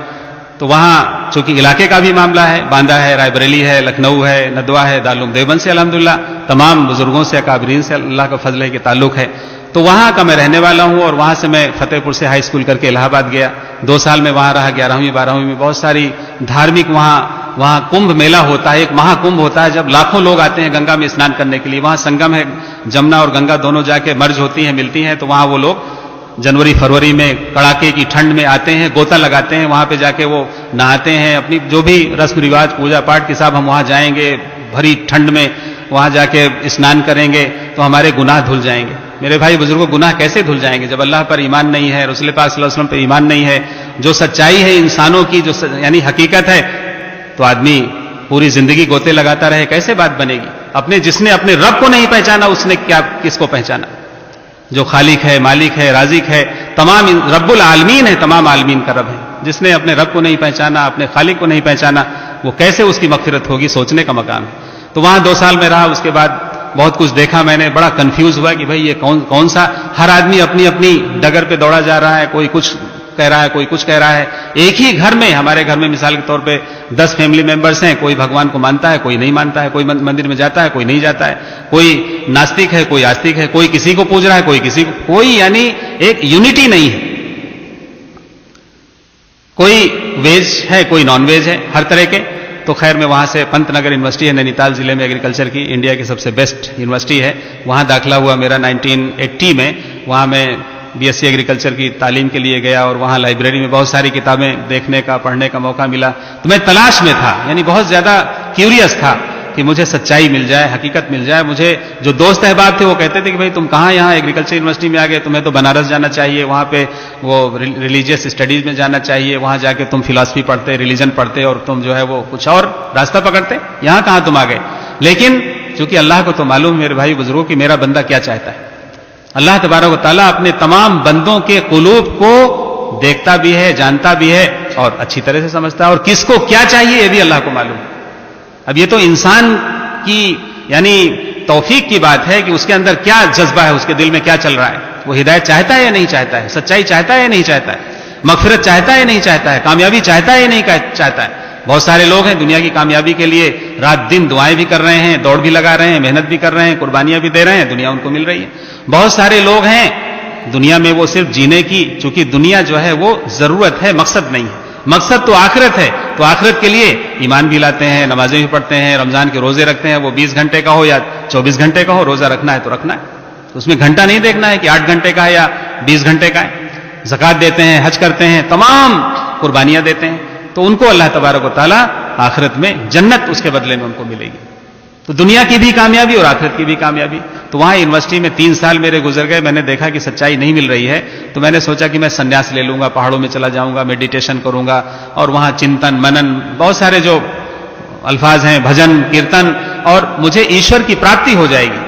تو وہاں چونکہ علاقے کا بھی معاملہ ہے، باندہ ہے، رائے بریلی ہے، لکھنؤ ہے، ندوہ ہے، دارالعلوم دیوبند سے الحمدللہ تمام بزرگوں سے، اکابرین سے اللہ کا فضل ہے کہ تعلق ہے. تو وہاں کا میں رہنے والا ہوں، اور وہاں سے میں فتح پور سے ہائی اسکول کر کے الہ آباد گیا. 2 سال میں وہاں رہا. 11ویں 12ویں میں بہت ساری دھارمک وہاں کمبھ میلہ ہوتا ہے، ایک مہا کمبھ ہوتا ہے، جب لاکھوں لوگ آتے ہیں گنگا میں اسنان کرنے کے لیے. وہاں سنگم ہے، جمنا اور گنگا دونوں جا کے مرج ہوتی ہیں، ملتی ہیں. تو وہاں وہ لوگ جنوری فروری میں کڑاکے کی ٹھنڈ میں آتے ہیں، گوتا لگاتے ہیں، وہاں پہ جا کے وہ نہاتے ہیں. اپنی جو بھی رسم رواج پوجا پاٹ کے صاحب ہم وہاں جائیں گے بھری ٹھنڈ میں، وہاں جا کے اسنان کریں گے تو ہمارے گناہ دھل جائیں گے. میرے بھائی بزرگوں، گناہ کیسے دھل جائیں گے جب اللہ پر ایمان نہیں ہے، رسول پاک صلی اللہ علیہ وسلم پر ایمان نہیں ہے، جو سچائی ہے انسانوں کی، جو یعنی حقیقت ہے. تو آدمی پوری زندگی گوتے لگاتا رہے، کیسے بات بنے گی؟ جس نے اپنے رب کو نہیں پہچانا اس نے کس کو پہچانا؟ جو خالق ہے، مالک ہے، رازق ہے، تمام رب العالمین ہے، تمام عالمین کا رب ہے. جس نے اپنے رب کو نہیں پہچانا، اپنے خالق کو نہیں پہچانا، وہ کیسے اس کی مغفرت ہوگی؟ سوچنے کا مقام ہے. تو وہاں 2 سال میں رہا. اس کے بعد بہت کچھ دیکھا میں نے، بڑا کنفیوز ہوا کہ بھائی یہ کون سا، ہر آدمی اپنی اپنی ڈگر پہ دوڑا جا رہا ہے. کوئی کچھ کہہ رہا ہے، کوئی کچھ کہہ رہا ہے. ایک ہی گھر میں، ہمارے گھر میں مثال کے طور پہ 10 فیملی ممبرز ہیں. کوئی بھگوان کو مانتا ہے، کوئی نہیں مانتا ہے. کوئی مندر میں جاتا ہے، کوئی نہیں جاتا ہے. کوئی ناستک ہے، کوئی آستک ہے. کوئی کسی کو پوج رہا ہے، کوئی کسی کو، کوئی یعنی ایک یونٹی نہیں ہے. کوئی ویج ہے، کوئی نان ویج ہے، ہر طرح کے. تو خیر میں وہاں سے پنت نگر یونیورسٹی ہے نینی تال ضلع میں، ایگریکلچر کی، انڈیا کی سب سے بیسٹ یونیورسٹی ہے. وہاں داخلہ ہوا میرا 1980 میں. وہاں میں BSc ایگریکلچر کی تعلیم کے لیے گیا، اور وہاں لائبریری میں بہت ساری کتابیں دیکھنے کا، پڑھنے کا موقع ملا. تو میں تلاش میں تھا، یعنی بہت زیادہ کیوریس تھا کہ مجھے سچائی مل جائے، حقیقت مل جائے. مجھے جو دوست احباب تھے وہ کہتے تھے کہ بھائی تم کہاں یہاں ایگریکلچر یونیورسٹی میں آ گئے، تمہیں تو بنارس جانا چاہیے، وہاں پہ وہ ریلیجیس اسٹڈیز میں جانا چاہیے، وہاں جا کے تم فلاسفی پڑھتے، ریلیجن پڑھتے، اور تم جو ہے وہ کچھ اور راستہ پکڑتے. یہاں کہاں تم آ گئے؟ لیکن چونکہ اللہ کو تو معلوم میرے بھائی بزرگوں کہ میرا بندہ کیا چاہتا ہے. اللہ تبارک و تعالیٰ اپنے تمام بندوں کے قلوب کو دیکھتا بھی ہے، جانتا بھی ہے، اور اچھی طرح سے سمجھتا ہے، اور کس کو کیا چاہیے یہ بھی اللہ کو معلوم ہے. اب یہ تو انسان کی یعنی توفیق کی بات ہے کہ اس کے اندر کیا جذبہ ہے، اس کے دل میں کیا چل رہا ہے. وہ ہدایت چاہتا ہے یا نہیں چاہتا ہے، سچائی چاہتا ہے یا نہیں چاہتا ہے، مغفرت چاہتا ہے یا نہیں چاہتا ہے، کامیابی چاہتا ہے یا نہیں چاہتا ہے. بہت سارے لوگ ہیں دنیا کی کامیابی کے لیے رات دن دعائیں بھی کر رہے ہیں، دوڑ بھی لگا رہے ہیں، محنت بھی کر رہے ہیں، قربانیاں بھی دے رہے ہیں، دنیا ان کو مل رہی ہے. بہت سارے لوگ ہیں دنیا میں وہ صرف جینے کی، چونکہ دنیا جو ہے وہ ضرورت ہے، مقصد نہیں ہے. مقصد تو آخرت ہے. تو آخرت کے لیے ایمان بھی لاتے ہیں، نمازیں بھی پڑھتے ہیں، رمضان کے روزے رکھتے ہیں. وہ 20 گھنٹے کا ہو یا 24 گھنٹے کا ہو، روزہ رکھنا ہے تو رکھنا ہے. تو اس میں گھنٹہ نہیں دیکھنا ہے کہ 8 گھنٹے کا ہے یا 20 گھنٹے کا ہے. زکوٰۃ دیتے ہیں، حج کرتے ہیں، تمام قربانیاں دیتے ہیں. تو ان کو اللہ تبارک و تعالیٰ آخرت میں جنت اس کے بدلے میں ان کو ملے گی. تو دنیا کی بھی کامیابی اور آخرت کی بھی کامیابی. تو وہاں یونیورسٹی میں 3 سال میرے گزر گئے. میں نے دیکھا کہ سچائی نہیں مل رہی ہے, تو میں نے سوچا کہ میں سنیاس لے لوں گا, پہاڑوں میں چلا جاؤں گا, میڈیٹیشن کروں گا, اور وہاں چنتن منن بہت سارے جو الفاظ ہیں, بھجن کیرتن, اور مجھے ایشور کی پراپتی ہو جائے گی.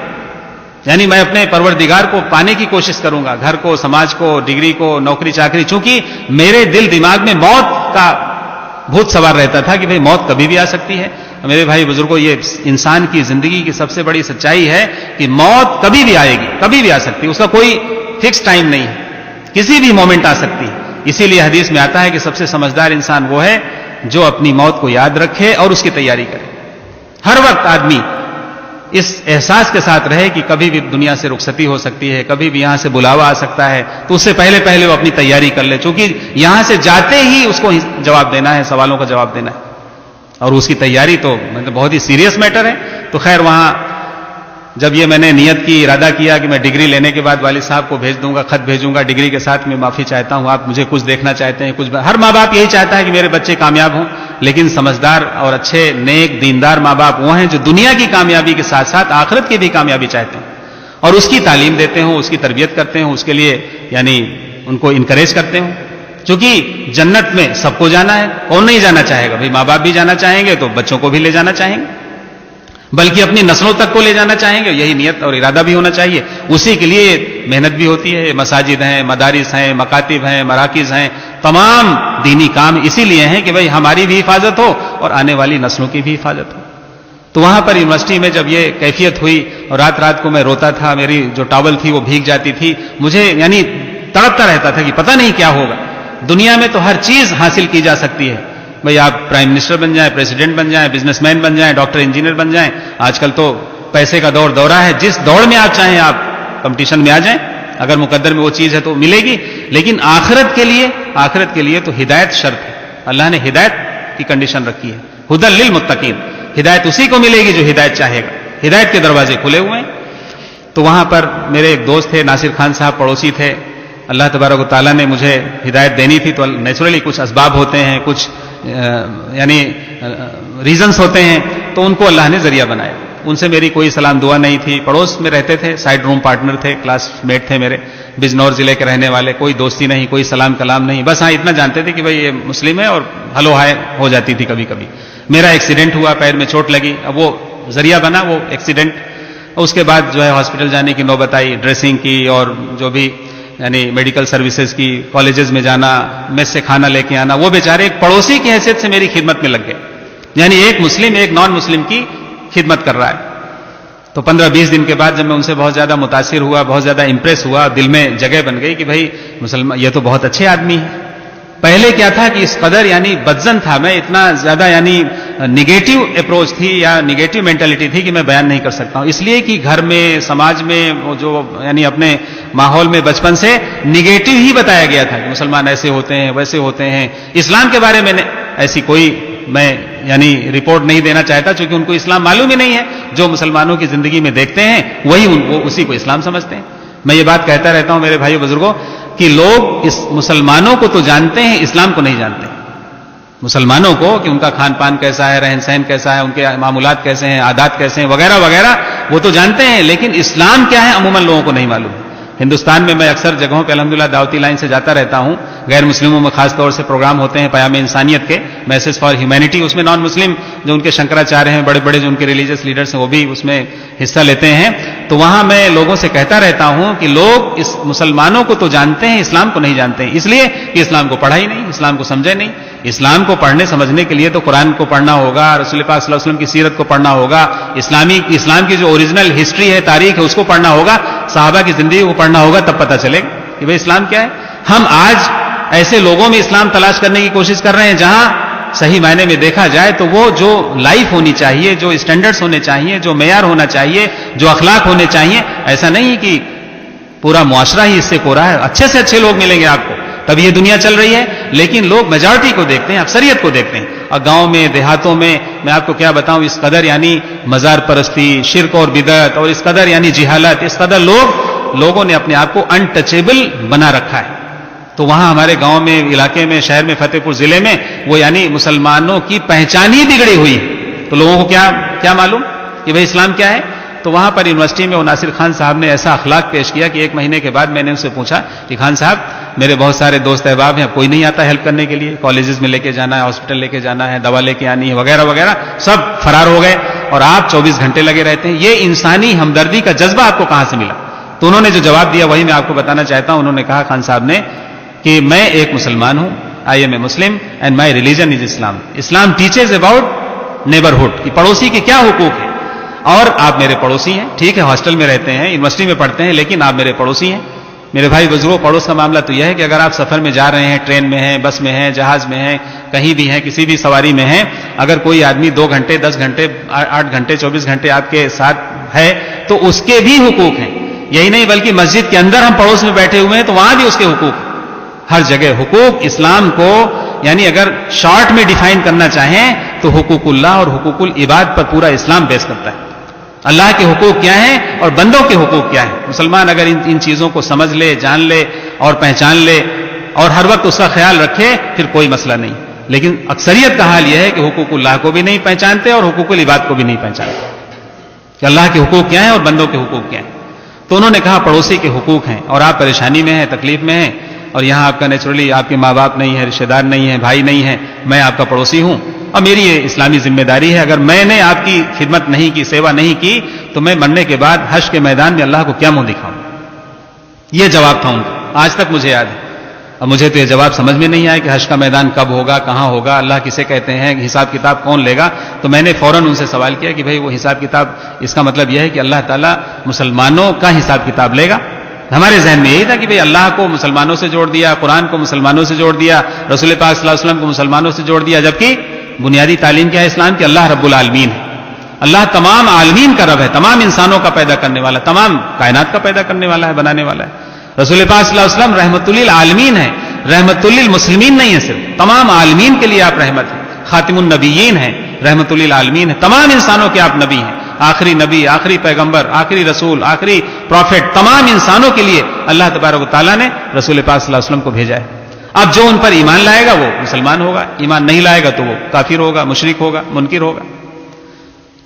یعنی میں اپنے پروردگار کو پانے کی کوشش کروں گا, گھر کو, سماج کو, ڈگری کو, نوکری چاکری. چونکہ میرے دل دماغ میں موت کا بھوت سوار رہتا تھا کہ بھئی موت کبھی بھی آ سکتی ہے. میرے بھائی بزرگوں, یہ انسان کی زندگی کی سب سے بڑی سچائی ہے کہ موت کبھی بھی آئے گی, کبھی بھی آ سکتی ہے, اس کا کوئی فکس ٹائم نہیں ہے, کسی بھی مومنٹ آ سکتی ہے. اسی لیے حدیث میں آتا ہے کہ سب سے سمجھدار انسان وہ ہے جو اپنی موت کو یاد رکھے اور اس کی تیاری کرے. ہر وقت آدمی اس احساس کے ساتھ رہے کہ کبھی بھی دنیا سے رخصتی ہو سکتی ہے, کبھی بھی یہاں سے بلاوا آ سکتا ہے, تو اس سے پہلے وہ اپنی تیاری کر لے, چونکہ یہاں سے جاتے ہی اس کو جواب دینا ہے, سوالوں کا جواب دینا ہے, اور اس کی تیاری تو بہت ہی سیریس میٹر ہے. تو خیر وہاں جب یہ میں نے نیت کی, ارادہ کیا کہ میں ڈگری لینے کے بعد والد صاحب کو بھیج دوں گا, خط بھیجوں گا ڈگری کے ساتھ, میں معافی چاہتا ہوں, آپ مجھے کچھ دیکھنا چاہتے ہیں, کچھ ہر ماں باپ یہی چاہتا ہے کہ میرے بچے کامیاب ہوں. لیکن سمجھدار اور اچھے نیک دیندار ماں باپ وہ ہیں جو دنیا کی کامیابی کے ساتھ ساتھ آخرت کی بھی کامیابی چاہتے ہیں, اور اس کی تعلیم دیتے ہوں, اس کی تربیت کرتے ہوں, اس کے لیے یعنی ان کو انکریج کرتے ہوں. چونکہ جنت میں سب کو جانا ہے, کون نہیں جانا چاہے گا؟ بھائی ماں باپ بھی جانا چاہیں گے تو بچوں کو بھی لے جانا چاہیں گے, بلکہ اپنی نسلوں تک کو لے جانا چاہیں گے. یہی نیت اور ارادہ بھی ہونا چاہیے. اسی کے لیے محنت بھی ہوتی ہے. مساجد ہیں, مدارس ہیں, مکاتب ہیں, مراکز ہیں, تمام دینی کام اسی لیے ہیں کہ بھئی ہماری بھی حفاظت ہو اور آنے والی نسلوں کی بھی حفاظت ہو. تو وہاں پر یونیورسٹی میں جب یہ کیفیت ہوئی اور رات رات کو میں روتا تھا, میری جو ٹاول تھی وہ بھیگ جاتی تھی, مجھے یعنی تڑپتا رہتا تھا کہ پتہ نہیں کیا ہوگا. دنیا میں تو ہر چیز حاصل کی جا سکتی ہے, بھئی آپ پرائم منسٹر بن جائیں, پریزیڈنٹ بن جائیں, بزنس مین بن جائیں, ڈاکٹر انجینئر بن جائیں. آج کل تو پیسے کا دورہ ہے, جس دوڑ میں آپ چاہیں آپ کمپٹیشن میں آ جائیں, اگر مقدر میں وہ چیز ہے تو ملے گی. لیکن آخرت کے لیے تو ہدایت شرط ہے. اللہ نے ہدایت کی کنڈیشن رکھی ہے, ہدی للمتقین. ہدایت اسی کو ملے گی جو ہدایت چاہے گا. ہدایت کے دروازے کھلے ہوئے ہیں. تو وہاں پر میرے ایک دوست تھے, ناصر خان صاحب, پڑوسی تھے. اللہ تبارک و تعالیٰ نے مجھے ہدایت دینی تھی, تو نیچرلی کچھ اسباب ہوتے ہیں, کچھ یعنی ریزنز ہوتے ہیں, تو ان کو اللہ نے ذریعہ بنایا. ان سے میری کوئی سلام دعا نہیں تھی. پڑوس میں رہتے تھے, سائڈ روم پارٹنر تھے, کلاس میٹ تھے میرے, بجنور ضلع کے رہنے والے. کوئی دوستی نہیں, کوئی سلام کلام نہیں, بس ہاں اتنا جانتے تھے کہ بھئی یہ مسلم ہے, اور ہلو ہائے ہو جاتی تھی کبھی کبھی. میرا ایکسیڈنٹ ہوا, پیر میں چوٹ لگی, اب وہ ذریعہ بنا وہ ایکسیڈنٹ. اس کے بعد جو ہے ہاسپٹل جانے کی نوبت آئی, ڈریسنگ کی, اور جو بھی یعنی میڈیکل سروسز کی, کالجز میں جانا, میس سے کھانا لے کے آنا. وہ بیچارے ایک پڑوسی کی حیثیت سے میری خدمت میں لگ گئے, یعنی ایک مسلم ایک نان مسلم کی خدمت کر رہا ہے. تو 15-20 دن کے بعد جب میں ان سے بہت زیادہ متاثر ہوا, بہت زیادہ امپریس ہوا, دل میں جگہ بن گئی کہ بھئی مسلمان یہ تو بہت اچھے آدمی ہیں. پہلے کیا تھا کہ اس قدر یعنی بدزن تھا میں, اتنا زیادہ یعنی نگیٹو اپروچ تھی یا نگیٹو مینٹلٹی تھی کہ میں بیان نہیں کر سکتا ہوں. اس لیے کہ گھر میں, سماج میں, جو یعنی اپنے ماحول میں بچپن سے نگیٹو ہی بتایا گیا تھا کہ مسلمان ایسے ہوتے ہیں, ویسے ہوتے ہیں. اسلام کے بارے میں ایسی کوئی میں یعنی رپورٹ نہیں دینا چاہتا, چونکہ ان کو اسلام معلوم ہی نہیں ہے. جو مسلمانوں کی زندگی میں دیکھتے ہیں وہی وہ اسی کو اسلام سمجھتے ہیں. میں یہ بات کہتا رہتا ہوں میرے بھائیو بزرگوں کہ لوگ اس مسلمانوں کو تو جانتے ہیں, اسلام کو نہیں جانتے. مسلمانوں کو کہ ان کا کھان پان کیسا ہے, رہن سہن کیسا ہے, ان کے معمولات کیسے ہیں, عادات کیسے ہیں, وغیرہ وغیرہ, وہ تو جانتے ہیں, لیکن اسلام کیا ہے عموماً لوگوں کو نہیں معلوم. ہندوستان میں اکثر جگہوں پہ الحمدللہ دعوتی لائن سے جاتا رہتا ہوں. غیر مسلموں میں خاص طور سے پروگرام ہوتے ہیں پیام انسانیت کے, میسج فار ہیومینٹی. اس میں نان مسلم جو ان کے شنکراچاریہ ہیں, بڑے بڑے جو ان کے ریلیجیس لیڈرز ہیں, وہ بھی اس میں حصہ لیتے ہیں. تو وہاں میں لوگوں سے کہتا رہتا ہوں کہ لوگ اس مسلمانوں کو تو جانتے ہیں, اسلام کو نہیں جانتے ہیں. اس لیے کہ اسلام کو پڑھا ہی نہیں, اسلام کو سمجھے نہیں. اسلام کو پڑھنے سمجھنے کے لیے تو قرآن کو پڑھنا ہوگا, رسول پاک صلی اللہ علیہ وسلم کی سیرت کو پڑھنا ہوگا, اسلام کی جو اوریجنل ہسٹری ہے, تاریخ ہے, اس کو پڑھنا ہوگا, صحابہ کی زندگی کو پڑھنا ہوگا, تب پتہ چلے گا کہ بھئی اسلام کیا ہے. ہم آج ایسے لوگوں میں اسلام تلاش کرنے کی کوشش کر رہے ہیں جہاں صحیح معنی میں دیکھا جائے تو وہ جو لائف ہونی چاہیے, جو اسٹینڈرڈز ہونے چاہیے, جو معیار ہونا چاہیے, جو اخلاق ہونے چاہیے, ایسا نہیں کہ پورا معاشرہ ہی اس سے کورا ہے. اچھے سے اچھے لوگ ملیں گے آپ کو, تب یہ دنیا چل رہی ہے. لیکن لوگ میجارٹی کو دیکھتے ہیں, اکثریت کو دیکھتے ہیں. اور گاؤں میں, دیہاتوں میں میں آپ کو کیا بتاؤں, اس قدر یعنی مزار پرستی, شرک اور بدعت, اور اس قدر یعنی جہالت, اس قدر لوگوں نے اپنے آپ کو انٹچیبل بنا رکھا ہے. تو وہاں ہمارے گاؤں میں, علاقے میں, شہر میں, فتح پور ضلع میں وہ یعنی مسلمانوں کی پہچان ہی بگڑی ہوئی. تو لوگوں کو کیا معلوم کہ بھئی اسلام کیا ہے. تو وہاں پر یونیورسٹی میں وہ ناصر خان صاحب نے ایسا اخلاق پیش کیا کہ 1 مہینے کے بعد میں نے ان سے پوچھا کہ خان صاحب میرے بہت سارے دوست احباب ہیں, کوئی نہیں آتا ہیلپ کرنے کے لیے, کالجز میں لے کے جانا ہے, ہاسپٹل لے کے جانا ہے, دوا لے کے آنی ہے وغیرہ وغیرہ, سب فرار ہو گئے اور آپ 24 گھنٹے لگے رہتے ہیں, یہ انسانی ہمدردی کا جذبہ آپ کو کہاں سے ملا؟ تو انہوں نے جو جواب دیا وہی میں آپ کو بتانا چاہتا ہوں. انہوں نے کہا خان صاحب نے کہ میں ایک مسلمان ہوں, I am a Muslim and my religion is Islam. Islam teaches about neighborhood, کہ پڑوسی کے کیا حقوق ہیں, اور آپ میرے پڑوسی ہیں, ٹھیک ہے ہاسٹل میں رہتے ہیں, یونیورسٹی میں پڑھتے ہیں, لیکن آپ میرے پڑوسی ہیں. میرے بھائی بزرگوں, پڑوس کا معاملہ تو یہ ہے کہ اگر آپ سفر میں جا رہے ہیں, ٹرین میں ہیں, بس میں ہیں, جہاز میں ہیں, کہیں بھی ہیں, کسی بھی سواری میں ہیں, اگر کوئی آدمی 2 گھنٹے 10 گھنٹے 8 گھنٹے 24 گھنٹے آپ کے ساتھ ہے تو اس کے بھی حقوق ہیں. یہی نہیں بلکہ مسجد کے اندر ہم پڑوس میں بیٹھے ہوئے ہیں تو وہاں بھی اس کے حقوق ہیں. ہر جگہ حقوق اسلام کو, یعنی اگر شارٹ میں ڈیفائن کرنا چاہیں تو حقوق اللہ اور حقوق العباد پر پورا اسلام بیس کرتا ہے. اللہ کے حقوق کیا ہیں اور بندوں کے حقوق کیا ہیں. مسلمان اگر ان چیزوں کو سمجھ لے, جان لے اور پہچان لے اور ہر وقت اس کا خیال رکھے پھر کوئی مسئلہ نہیں. لیکن اکثریت کا حال یہ ہے کہ حقوق اللہ کو بھی نہیں پہچانتے اور حقوق العباد کو بھی نہیں پہچانتے کہ اللہ کے حقوق کیا ہیں اور بندوں کے حقوق کیا ہیں. تو انہوں نے کہا پڑوسی کے حقوق ہیں, اور آپ پریشانی میں ہیں, تکلیف میں ہیں, اور یہاں آپ کا نیچرلی آپ کے ماں باپ نہیں ہیں, رشتے دار نہیں ہیں, بھائی نہیں ہیں, میں آپ کا پڑوسی ہوں اور میری یہ اسلامی ذمہ داری ہے. اگر میں نے آپ کی خدمت نہیں کی, سیوا نہیں کی, تو میں مرنے کے بعد حشر کے میدان میں اللہ کو کیا منہ دکھاؤں. یہ جواب تھا ان کا, آج تک مجھے یاد ہے. اب مجھے تو یہ جواب سمجھ میں نہیں آیا کہ حشر کا میدان کب ہوگا, کہاں ہوگا, اللہ کسے کہتے ہیں, حساب کتاب کون لے گا. تو میں نے فوراً ان سے سوال کیا کہ بھائی وہ حساب کتاب, اس کا مطلب یہ ہے کہ اللہ تعالیٰ مسلمانوں کا حساب کتاب لے گا. ہمارے ذہن میں یہی تھا کہ بھئی اللہ کو مسلمانوں سے جوڑ دیا, قرآن کو مسلمانوں سے جوڑ دیا, رسول پاک صلی اللہ علیہ وسلم کو مسلمانوں سے جوڑ دیا, جبکہ بنیادی تعلیم کیا ہے اسلام کی؟ اللہ رب العالمین ہے. اللہ تمام عالمین کا رب ہے, تمام انسانوں کا پیدا کرنے والا, تمام کائنات کا پیدا کرنے والا ہے, بنانے والا ہے. رسول پاک صلی اللہ علیہ وسلم رحمت للعالمین ہے, رحمت للمسلمین نہیں ہے, صرف تمام عالمین کے لیے آپ رحمت ہیں. خاتم النبیین ہیں, رحمت للعالمین ہے, تمام انسانوں کے آپ نبی ہیں, آخری نبی, آخری پیغمبر, آخری رسول, آخری پروفٹ, تمام انسانوں کے لیے اللہ تبارک و تعالیٰ نے رسول پاک صلی اللہ علیہ وسلم کو بھیجا ہے. اب جو ان پر ایمان لائے گا وہ مسلمان ہوگا, ایمان نہیں لائے گا تو وہ کافر ہوگا, مشرک ہوگا, منکر ہوگا.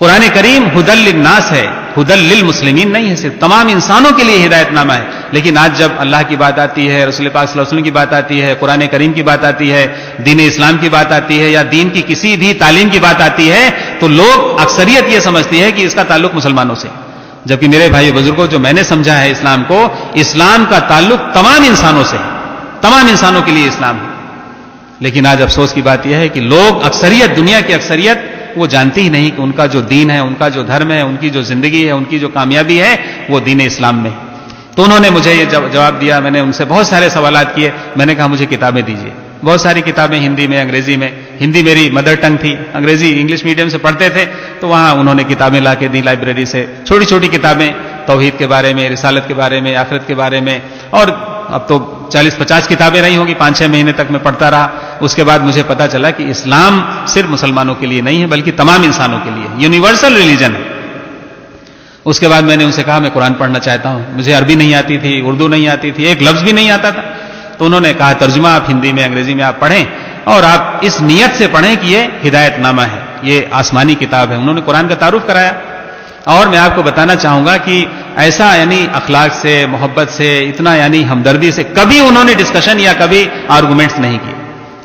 قرآن کریم ہدی للناس ہے, ہدی للمسلمین نہیں ہے, صرف تمام انسانوں کے لیے ہدایت نامہ ہے. لیکن آج جب اللہ کی بات آتی ہے, رسول پاک صلی اللہ علیہ وسلم کی بات آتی ہے, قرآن کریم کی بات آتی ہے, دین اسلام کی بات آتی ہے, یا دین کی کسی بھی تعلیم کی بات آتی ہے, تو لوگ اکثریت یہ سمجھتی ہے کہ اس کا تعلق مسلمانوں سے. جبکہ میرے بھائی بزرگوں, جو میں نے سمجھا ہے اسلام کو, اسلام کا تعلق تمام انسانوں سے ہے, تمام انسانوں کے لیے اسلام ہے. لیکن آج افسوس کی بات یہ ہے کہ لوگ اکثریت, دنیا کی اکثریت, وہ جانتی ہی نہیں کہ ان کا جو دین ہے, ان کا جو دھرم ہے, ان کی جو زندگی ہے, ان کی جو کامیابی ہے, وہ دین اسلام میں. تو انہوں نے مجھے یہ جواب دیا. میں نے ان سے بہت سارے سوالات کیے. میں نے کہا مجھے کتابیں دیجیے, بہت ساری کتابیں ہندی میں, انگریزی میں. ہندی میری مدر ٹنگ تھی, انگریزی انگلش میڈیم سے پڑھتے تھے, تو وہاں انہوں نے کتابیں لا کے دی لائبریری سے, چھوٹی چھوٹی کتابیں, توحید کے بارے میں, رسالت کے بارے میں, آخرت کے بارے میں. اور اب تو 40-50 کتابیں رہی ہوں گی, 5-6 مہینے تک میں پڑھتا رہا. اس کے بعد مجھے پتا چلا کہ اسلام صرف مسلمانوں کے لیے نہیں ہے بلکہ تمام انسانوں کے لیے, یونیورسل ریلیجن ہے. اس کے بعد میں نے ان سے کہا میں قرآن پڑھنا چاہتا ہوں. مجھے عربی نہیں آتی تھی, اردو نہیں آتی تھی, ایک لفظ بھی نہیں آتا تھا. تو انہوں نے کہا ترجمہ آپ ہندی میں, انگریزی میں آپ پڑھیں, اور آپ اس نیت سے پڑھیں کہ یہ ہدایت نامہ ہے, یہ آسمانی کتاب ہے. انہوں نے قرآن کا تعارف کرایا. اور میں آپ کو بتانا چاہوں گا کہ ایسا یعنی اخلاق سے, محبت سے, اتنا یعنی ہمدردی سے کبھی انہوں نے ڈسکشن یا کبھی آرگومنٹس نہیں کیے,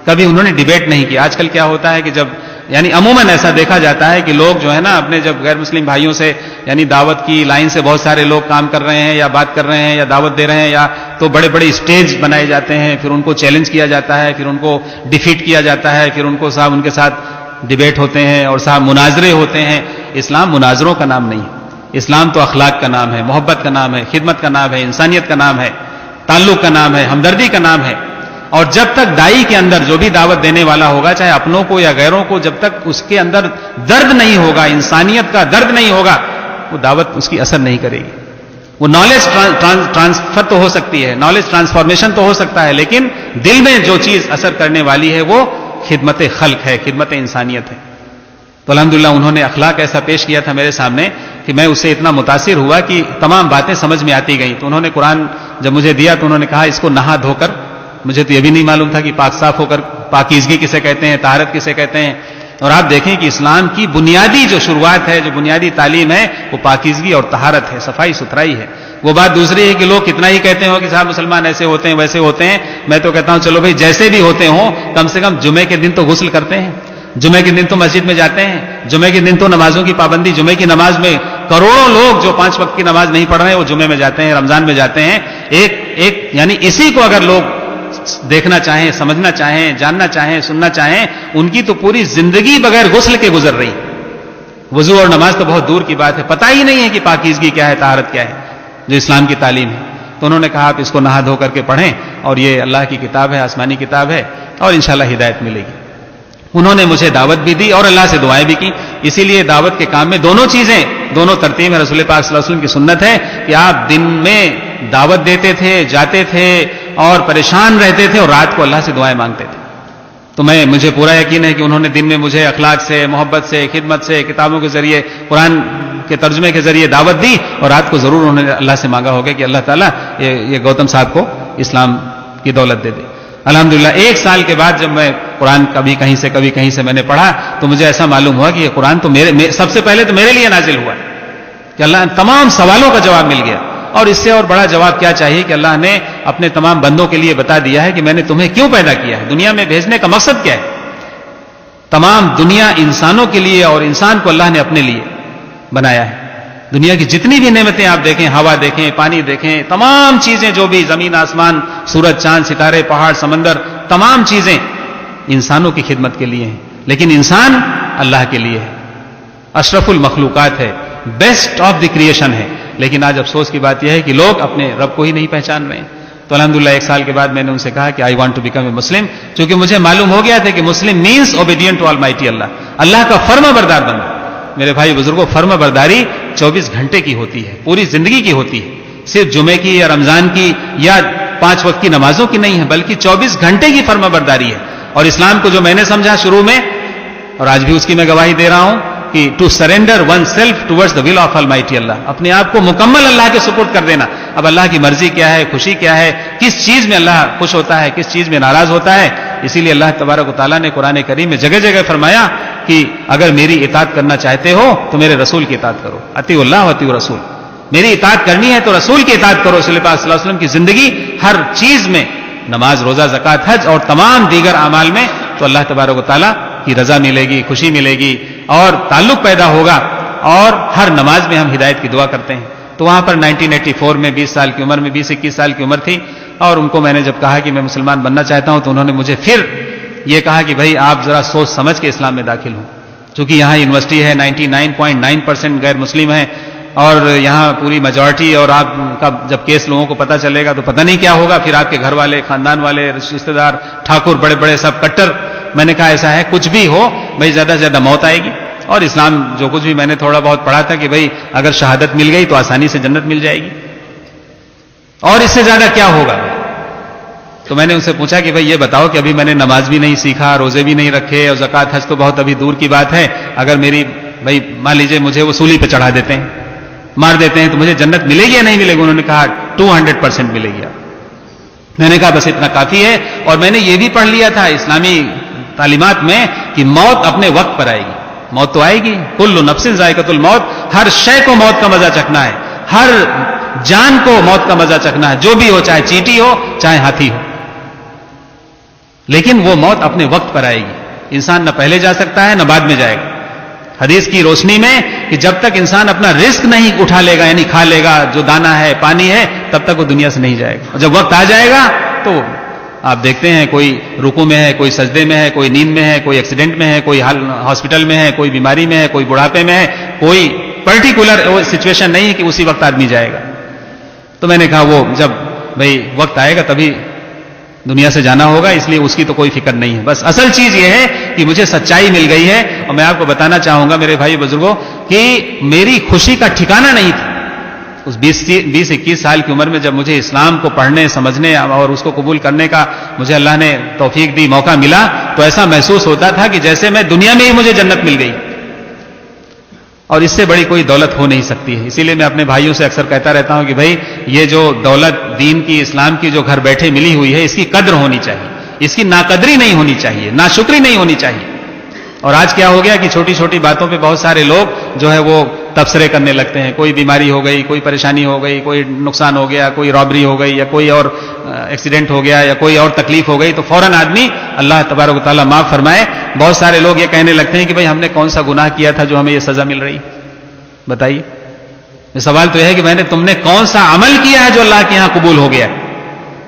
کبھی انہوں نے ڈیبیٹ نہیں کی. آج کل کیا ہوتا ہے کہ جب یعنی عموماً ایسا دیکھا جاتا ہے کہ لوگ جو ہے نا اپنے جب غیر مسلم بھائیوں سے یعنی دعوت کی لائن سے بہت سارے لوگ کام کر رہے ہیں یا بات کر رہے ہیں یا دعوت دے رہے ہیں, یا تو بڑے بڑے اسٹیج بنائے جاتے ہیں, پھر ان کو چیلنج کیا جاتا ہے, پھر ان کو ڈیفیٹ کیا جاتا ہے, پھر ان کو صاحب ان کے ساتھ ڈیبیٹ ہوتے ہیں اور صاحب مناظرے ہوتے ہیں. اسلام مناظروں کا نام نہیں ہے, اسلام تو اخلاق کا نام ہے, محبت کا نام ہے, خدمت کا نام ہے, انسانیت کا نام ہے, تعلق کا نام ہے, ہمدردی کا نام ہے. اور جب تک دائی کے اندر جو بھی دعوت دینے والا ہوگا, چاہے اپنوں کو یا غیروں کو, جب تک اس کے اندر درد نہیں ہوگا, انسانیت کا درد نہیں ہوگا, وہ دعوت اس کی اثر نہیں کرے گی. وہ نالج ٹرانسفر تو ہو سکتی ہے, نالج ٹرانسفارمیشن تو ہو سکتا ہے, لیکن دل میں جو چیز اثر کرنے والی ہے وہ خدمت خلق ہے, خدمت انسانیت ہے. تو الحمدللہ انہوں نے اخلاق ایسا پیش کیا تھا میرے سامنے کہ میں اس سے اتنا متاثر ہوا کہ تمام باتیں سمجھ میں آتی گئیں. تو انہوں نے قرآن جب مجھے دیا تو انہوں نے کہا اس کو نہا دھو کر, مجھے تو یہ بھی نہیں معلوم تھا کہ پاک صاف ہو کر, پاکیزگی کسے کہتے ہیں, طہارت کسے کہتے ہیں, اور آپ دیکھیں کہ اسلام کی بنیادی جو شروعات ہے، جو بنیادی تعلیم ہے، وہ پاکیزگی اور طہارت ہے، صفائی ستھرائی ہے. وہ بات دوسری ہے کہ لوگ کتنا ہی کہتے ہوں کہ صاحب مسلمان ایسے ہوتے ہیں ویسے ہوتے ہیں. میں تو کہتا ہوں چلو بھائی جیسے بھی ہوتے ہوں، کم سے کم جمعے کے دن تو غسل کرتے ہیں، جمعے کے دن تو مسجد میں جاتے ہیں، جمعے کے دن تو نمازوں کی پابندی، جمعے کی نماز میں کروڑوں لوگ جو 5 وقت کی نماز نہیں پڑھ رہے ہیں وہ جمعے میں جاتے ہیں، رمضان میں جاتے ہیں. یعنی اسی کو اگر لوگ دیکھنا چاہیں، سمجھنا چاہیں، جاننا چاہیں، سننا چاہیں، ان کی تو پوری زندگی بغیر غسل کے گزر رہی. وضو اور نماز تو بہت دور کی بات ہے، پتہ ہی نہیں ہے کہ پاکیزگی کیا ہے، طہارت کیا ہے، جو اسلام کی تعلیم ہے. تو انہوں نے کہا آپ اس کو نہا دھو کر کے پڑھیں، اور یہ اللہ کی کتاب ہے، آسمانی کتاب ہے، اور انشاءاللہ ہدایت ملے گی. انہوں نے مجھے دعوت بھی دی اور اللہ سے دعائیں بھی کی. اسی لیے دعوت کے کام میں دونوں چیزیں، دونوں ترتیب ہے. رسول پاک صلی اللہ علیہ وسلم کی سنت ہے کہ آپ دن میں دعوت دیتے تھے، جاتے تھے اور پریشان رہتے تھے، اور رات کو اللہ سے دعائیں مانگتے تھے. تو مجھے پورا یقین ہے کہ انہوں نے دن میں مجھے اخلاق سے، محبت سے، خدمت سے، کتابوں کے ذریعے، قرآن کے ترجمے کے ذریعے دعوت دی، اور رات کو ضرور انہوں نے اللہ سے مانگا ہوگا کہ اللہ تعالیٰ یہ گوتم صاحب کو اسلام کی دولت دے دے. الحمدللہ 1 سال کے بعد جب میں قرآن کبھی کہیں سے میں نے پڑھا تو مجھے ایسا معلوم ہوا کہ یہ قرآن تو سب سے پہلے تو میرے لیے نازل ہوا ہے، کہ اللہ تمام سوالوں کا جواب مل گیا. اور اس سے اور بڑا جواب کیا چاہیے کہ اللہ نے اپنے تمام بندوں کے لیے بتا دیا ہے کہ میں نے تمہیں کیوں پیدا کیا ہے، دنیا میں بھیجنے کا مقصد کیا ہے. تمام دنیا انسانوں کے لیے، اور انسان کو اللہ نے اپنے لیے بنایا ہے. دنیا کی جتنی بھی نعمتیں آپ دیکھیں، ہوا دیکھیں، پانی دیکھیں، تمام چیزیں جو بھی زمین آسمان، سورج چاند ستارے پہاڑ سمندر، تمام چیزیں انسانوں کی خدمت کے لیے ہیں. لیکن انسان اللہ کے لیے ہے، اشرف المخلوقات ہے، بیسٹ آف دی کریشن ہے. لیکن آج افسوس کی بات یہ ہے کہ لوگ اپنے رب کو ہی نہیں پہچان رہے ہیں. تو الحمدللہ 1 سال کے بعد میں نے ان سے کہا کہ I want to become a Muslim, چونکہ مجھے معلوم ہو گیا تھا کہ Muslim means obedient to almighty Allah, اللہ کا فرما بردار بندہ. میرے بھائی بزرگوں، فرما برداری 24 گھنٹے کی ہوتی ہے، پوری زندگی کی ہوتی ہے، صرف جمعے کی یا رمضان کی یا 5 وقت کی نمازوں کی نہیں ہے، بلکہ 24 گھنٹے کی فرما برداری ہے. اور اسلام کو جو میں نے سمجھا شروع میں، اور آج بھی اس کی میں گواہی دے رہا ہوں، کہ to surrender one self towards the will of almighty Allah, اپنے آپ کو مکمل اللہ کے سپرد کر دینا. اب اللہ کی مرضی کیا ہے، خوشی کیا ہے، کس چیز میں اللہ خوش ہوتا ہے، کس چیز میں ناراض ہوتا ہے. اسی لیے اللہ تبارک و تعالیٰ نے قرآن کریم میں جگہ جگہ فرمایا کہ اگر میری اطاعت کرنا چاہتے ہو تو میرے رسول کی اطاعت کرو، اطیعوا اللہ واطیعوا الرسول. میری اطاعت کرنی ہے تو رسول کی اطاعت کرو. رسول پاک صلی اللہ علیہ وسلم کی زندگی ہر چیز میں، نماز، روزہ، زکوٰۃ، حج اور تمام دیگر اعمال میں تو اللہ تبارک و تعالیٰ کی رضا ملے گی، خوشی ملے گی اور تعلق پیدا ہوگا. اور ہر نماز میں ہم ہدایت کی دعا کرتے ہیں. تو وہاں پر 1984 میں 20 سال کی عمر میں 20-21 سال کی عمر تھی، اور ان کو میں نے جب کہا کہ میں مسلمان بننا چاہتا ہوں تو انہوں نے مجھے پھر یہ کہا کہ بھائی آپ ذرا سوچ سمجھ کے اسلام میں داخل ہوں، چونکہ یہاں یونیورسٹی ہے، 99.9% غیر مسلم ہیں، اور یہاں پوری میجورٹی، اور آپ کا جب کیس لوگوں کو پتہ چلے گا تو پتہ نہیں کیا ہوگا. پھر آپ کے گھر والے، خاندان والے، رشتہ دار، ٹھاکر بڑے بڑے سب کٹر. میں نے کہا ایسا ہے کچھ بھی ہو بھائی زیادہ سے زیادہ موت آئے گی، اور اسلام جو کچھ بھی میں نے تھوڑا بہت پڑھا تھا کہ بھائی اگر شہادت مل گئی تو آسانی سے جنت مل جائے گی، اور اس سے زیادہ کیا ہوگا. تو میں نے ان سے پوچھا کہ بھائی یہ بتاؤ کہ ابھی میں نے نماز بھی نہیں سیکھا، روزے بھی نہیں رکھے، اور زکوٰۃ حج تو بہت ابھی دور کی بات ہے، اگر میری بھائی مان لیجئے مجھے وہ سولی پہ چڑھا دیتے ہیں، مار دیتے ہیں، تو مجھے جنت ملے گی یا نہیں ملے گی؟ انہوں نے کہا 200% ملے گی. میں نے کہا بس اتنا کافی ہے. اور میں نے یہ بھی پڑھ لیا تھا اسلامی تعلیمات میں کہ موت اپنے وقت پر آئے گی. موت تو آئے گی، کل نفس ذائقۃ الموت، ہر شے کو موت کا مزہ چکھنا ہے، ہر جان کو موت کا مزہ چکھنا ہے، جو بھی ہو، چاہے چیٹی ہو چاہے ہاتھی ہو. لیکن وہ موت اپنے وقت پر آئے گی. انسان نہ پہلے جا سکتا ہے نہ بعد میں جائے گا. حدیث کی روشنی میں کہ جب تک انسان اپنا رزق نہیں اٹھا لے گا، یعنی کھا لے گا، جو دانا ہے، پانی ہے، تب تک وہ دنیا سے نہیں جائے گا. اور جب وقت آ جائے گا تو آپ دیکھتے ہیں کوئی رکوع میں ہے، کوئی سجدے میں ہے، کوئی نیند میں ہے، کوئی ایکسیڈنٹ میں ہے، کوئی ہاسپٹل میں ہے، کوئی بیماری میں ہے، کوئی بڑھاپے میں ہے، کوئی پرٹیکولر سچویشن نہیں ہے کہ اسی وقت آدمی جائے گا. تو میں نے کہا وہ جب بھائی وقت آئے گا تبھی دنیا سے جانا ہوگا، اس لیے اس کی تو کوئی فکر نہیں ہے. بس اصل چیز یہ ہے کہ مجھے سچائی مل گئی ہے. اور میں آپ کو بتانا چاہوں گا میرے بھائی بزرگوں کہ میری خوشی کا ٹھکانہ نہیں تھا اس 20-21 سال کی عمر میں، جب مجھے اسلام کو پڑھنے، سمجھنے اور اس کو قبول کرنے کا مجھے اللہ نے توفیق دی، موقع ملا، تو ایسا محسوس ہوتا تھا کہ جیسے میں دنیا میں ہی مجھے جنت مل گئی. اور اس سے بڑی کوئی دولت ہو نہیں سکتی ہے. اسی لیے میں اپنے بھائیوں سے اکثر کہتا رہتا ہوں کہ بھائی یہ جو دولت دین کی، اسلام کی جو گھر بیٹھے ملی ہوئی ہے، اس کی قدر ہونی چاہیے، اس کی ناقدری نہیں ہونی چاہیے، ناشکری نہیں ہونی چاہیے. اور آج کیا ہو گیا کہ چھوٹی چھوٹی باتوں پہ بہت سارے لوگ جو ہے وہ تبصرے کرنے لگتے ہیں. کوئی بیماری ہو گئی, کوئی پریشانی ہو گئی, کوئی نقصان ہو گیا, کوئی رابری ہو گئی, یا کوئی اور ایکسیڈنٹ ہو گیا, یا کوئی اور تکلیف ہو گئی, تو فوراً آدمی اللہ تبارک و تعالیٰ معاف فرمائے, بہت سارے لوگ یہ کہنے لگتے ہیں کہ بھئی ہم نے کون سا گناہ کیا تھا جو ہمیں یہ سزا مل رہی. بتائیے, سوال تو یہ ہے کہ تم نے کون سا عمل کیا ہے جو اللہ کے یہاں قبول ہو گیا.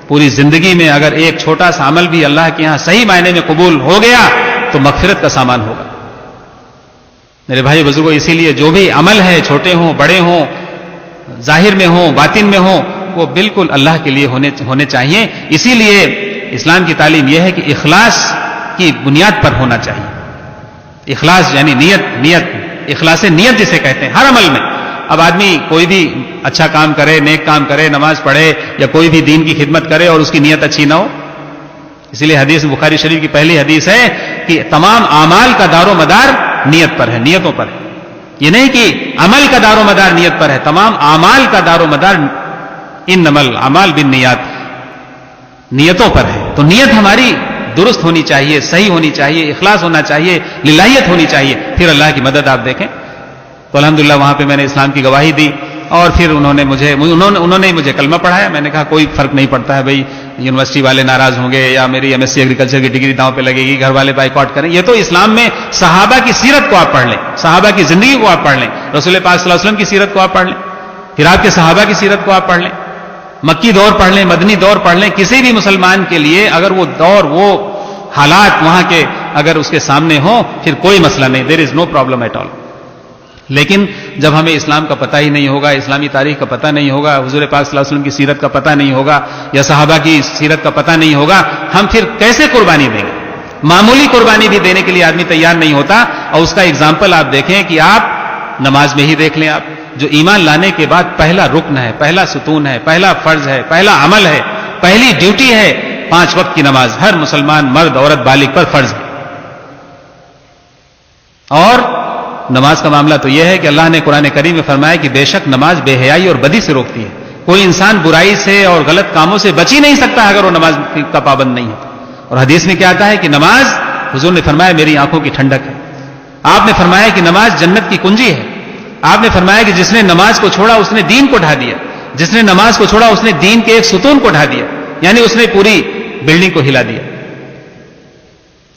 پوری زندگی میں اگر ایک چھوٹا سا عمل بھی اللہ کے یہاں صحیح معنی میں قبول ہو گیا تو مغفرت کا سامان ہوگا. میرے بھائی بزرگوں, اسی لیے جو بھی عمل ہے, چھوٹے ہوں بڑے ہوں, ظاہر میں ہوں باطن میں ہوں, وہ بالکل اللہ کے لیے ہونے چاہیے. اسی لیے اسلام کی تعلیم یہ ہے کہ اخلاص کی بنیاد پر ہونا چاہیے. اخلاص یعنی نیت, اخلاص نیت جسے کہتے ہیں ہر عمل میں. اب آدمی کوئی بھی اچھا کام کرے, نیک کام کرے, نماز پڑھے یا کوئی بھی دین کی خدمت کرے اور اس کی نیت اچھی نہ ہو. اسی لیے حدیث بخاری شریف کی پہلی حدیث ہے کہ تمام اعمال کا دار و مدار نیت پر ہے, نیتوں پر ہے. یہ نہیں کہ عمل کا دار و مدار نیت پر ہے, تمام اعمال کا دار و مدار انما الاعمال بالنیات, نیتوں پر ہے. تو نیت ہماری درست ہونی چاہیے, صحیح ہونی چاہیے, اخلاص ہونا چاہیے, للہیت ہونی چاہیے, پھر اللہ کی مدد آپ دیکھیں. تو الحمدللہ وہاں پہ میں نے اسلام کی گواہی دی, اور پھر انہوں نے مجھے کلمہ پڑھایا. میں نے کہا کوئی فرق نہیں پڑتا ہے بھائی, یونیورسٹی والے ناراض ہوں گے یا میری ایم ایس سی ایگریکلچر کی ڈگری داؤں پہ لگے گی, گھر والے بائیکاٹ کریں. یہ تو اسلام میں صحابہ کی سیرت کو آپ پڑھ لیں, صحابہ کی زندگی کو آپ پڑھ لیں, رسول پاک صلی اللہ علیہ وسلم کی سیرت کو آپ پڑھ لیں, پھر آپ کے صحابہ کی سیرت کو آپ پڑھ لیں, مکی دور پڑھ لیں, مدنی دور پڑھ لیں. کسی بھی مسلمان کے لیے اگر وہ دور, وہ حالات وہاں کے اگر اس کے سامنے ہوں, پھر کوئی مسئلہ نہیں, دیر از نو پرابلم ایٹ آل. لیکن جب ہمیں اسلام کا پتہ ہی نہیں ہوگا, اسلامی تاریخ کا پتہ نہیں ہوگا, حضور پاک صلی اللہ علیہ وسلم کی سیرت کا پتہ نہیں ہوگا, یا صحابہ کی سیرت کا پتہ نہیں ہوگا, ہم پھر کیسے قربانی دیں گے؟ معمولی قربانی بھی دینے کے لیے آدمی تیار نہیں ہوتا. اور اس کا اگزامپل آپ دیکھیں کہ آپ نماز میں ہی دیکھ لیں. آپ جو ایمان لانے کے بعد پہلا رکن ہے, پہلا ستون ہے, پہلا فرض ہے, پہلا عمل ہے, پہلی ڈیوٹی ہے, 5 وقت کی نماز ہر مسلمان مرد عورت بالغ پر فرض ہے. اور نماز کا معاملہ تو یہ ہے کہ اللہ نے قرآن کریم میں فرمایا کہ بے شک نماز بے حیائی اور بدی سے روکتی ہے. کوئی انسان برائی سے اور غلط کاموں سے بچ ہی نہیں سکتا اگر وہ نماز کا پابند نہیں ہے. اور حدیث میں کیا آتا ہے کہ نماز, حضور نے فرمایا, میری آنکھوں کی ٹھنڈک ہے. آپ نے فرمایا کہ نماز جنت کی کنجی ہے. آپ نے فرمایا کہ جس نے نماز کو چھوڑا اس نے دین کو ڈھا دیا, جس نے نماز کو چھوڑا اس نے دین کے ایک ستون کو ڈھا دیا, یعنی اس نے پوری بلڈنگ کو ہلا دیا.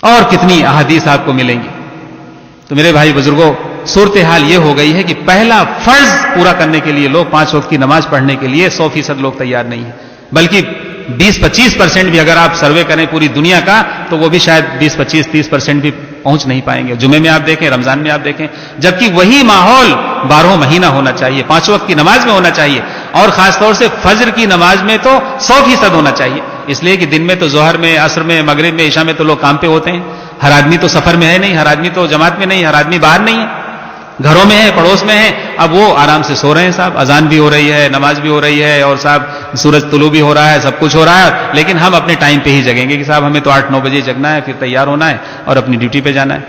اور کتنی احادیث آپ کو ملیں گی. تو میرے بھائی بزرگوں, صورتحال یہ ہو گئی ہے کہ پہلا فرض پورا کرنے کے لیے لوگ 5 وقت کی نماز پڑھنے کے لیے 100% لوگ تیار نہیں ہیں, بلکہ 20-25% بھی اگر آپ سروے کریں پوری دنیا کا تو وہ بھی شاید 20-25-30% بھی پہنچ نہیں پائیں گے. جمعے میں آپ دیکھیں, رمضان میں آپ دیکھیں, جبکہ وہی ماحول 12 مہینہ ہونا چاہیے, 5 وقت کی نماز میں ہونا چاہیے, اور خاص طور سے فجر کی نماز میں تو 100% ہونا چاہیے. اس لیے کہ دن میں تو ظہر میں, عصر میں, مغرب میں, عشاء میں تو لوگ کام پہ ہوتے ہیں. ہر آدمی تو سفر میں ہے نہیں, ہر آدمی تو جماعت میں نہیں, ہر آدمی باہر نہیں ہے, گھروں میں ہے, پڑوس میں ہے. اب وہ آرام سے سو رہے ہیں صاحب, اذان بھی ہو رہی ہے, نماز بھی ہو رہی ہے, اور صاحب سورج طلوع بھی ہو رہا ہے, سب کچھ ہو رہا ہے, لیکن ہم اپنے ٹائم پہ ہی جگیں گے کہ صاحب ہمیں تو 8-9 بجے جگنا ہے, پھر تیار ہونا ہے اور اپنی ڈیوٹی پہ جانا ہے.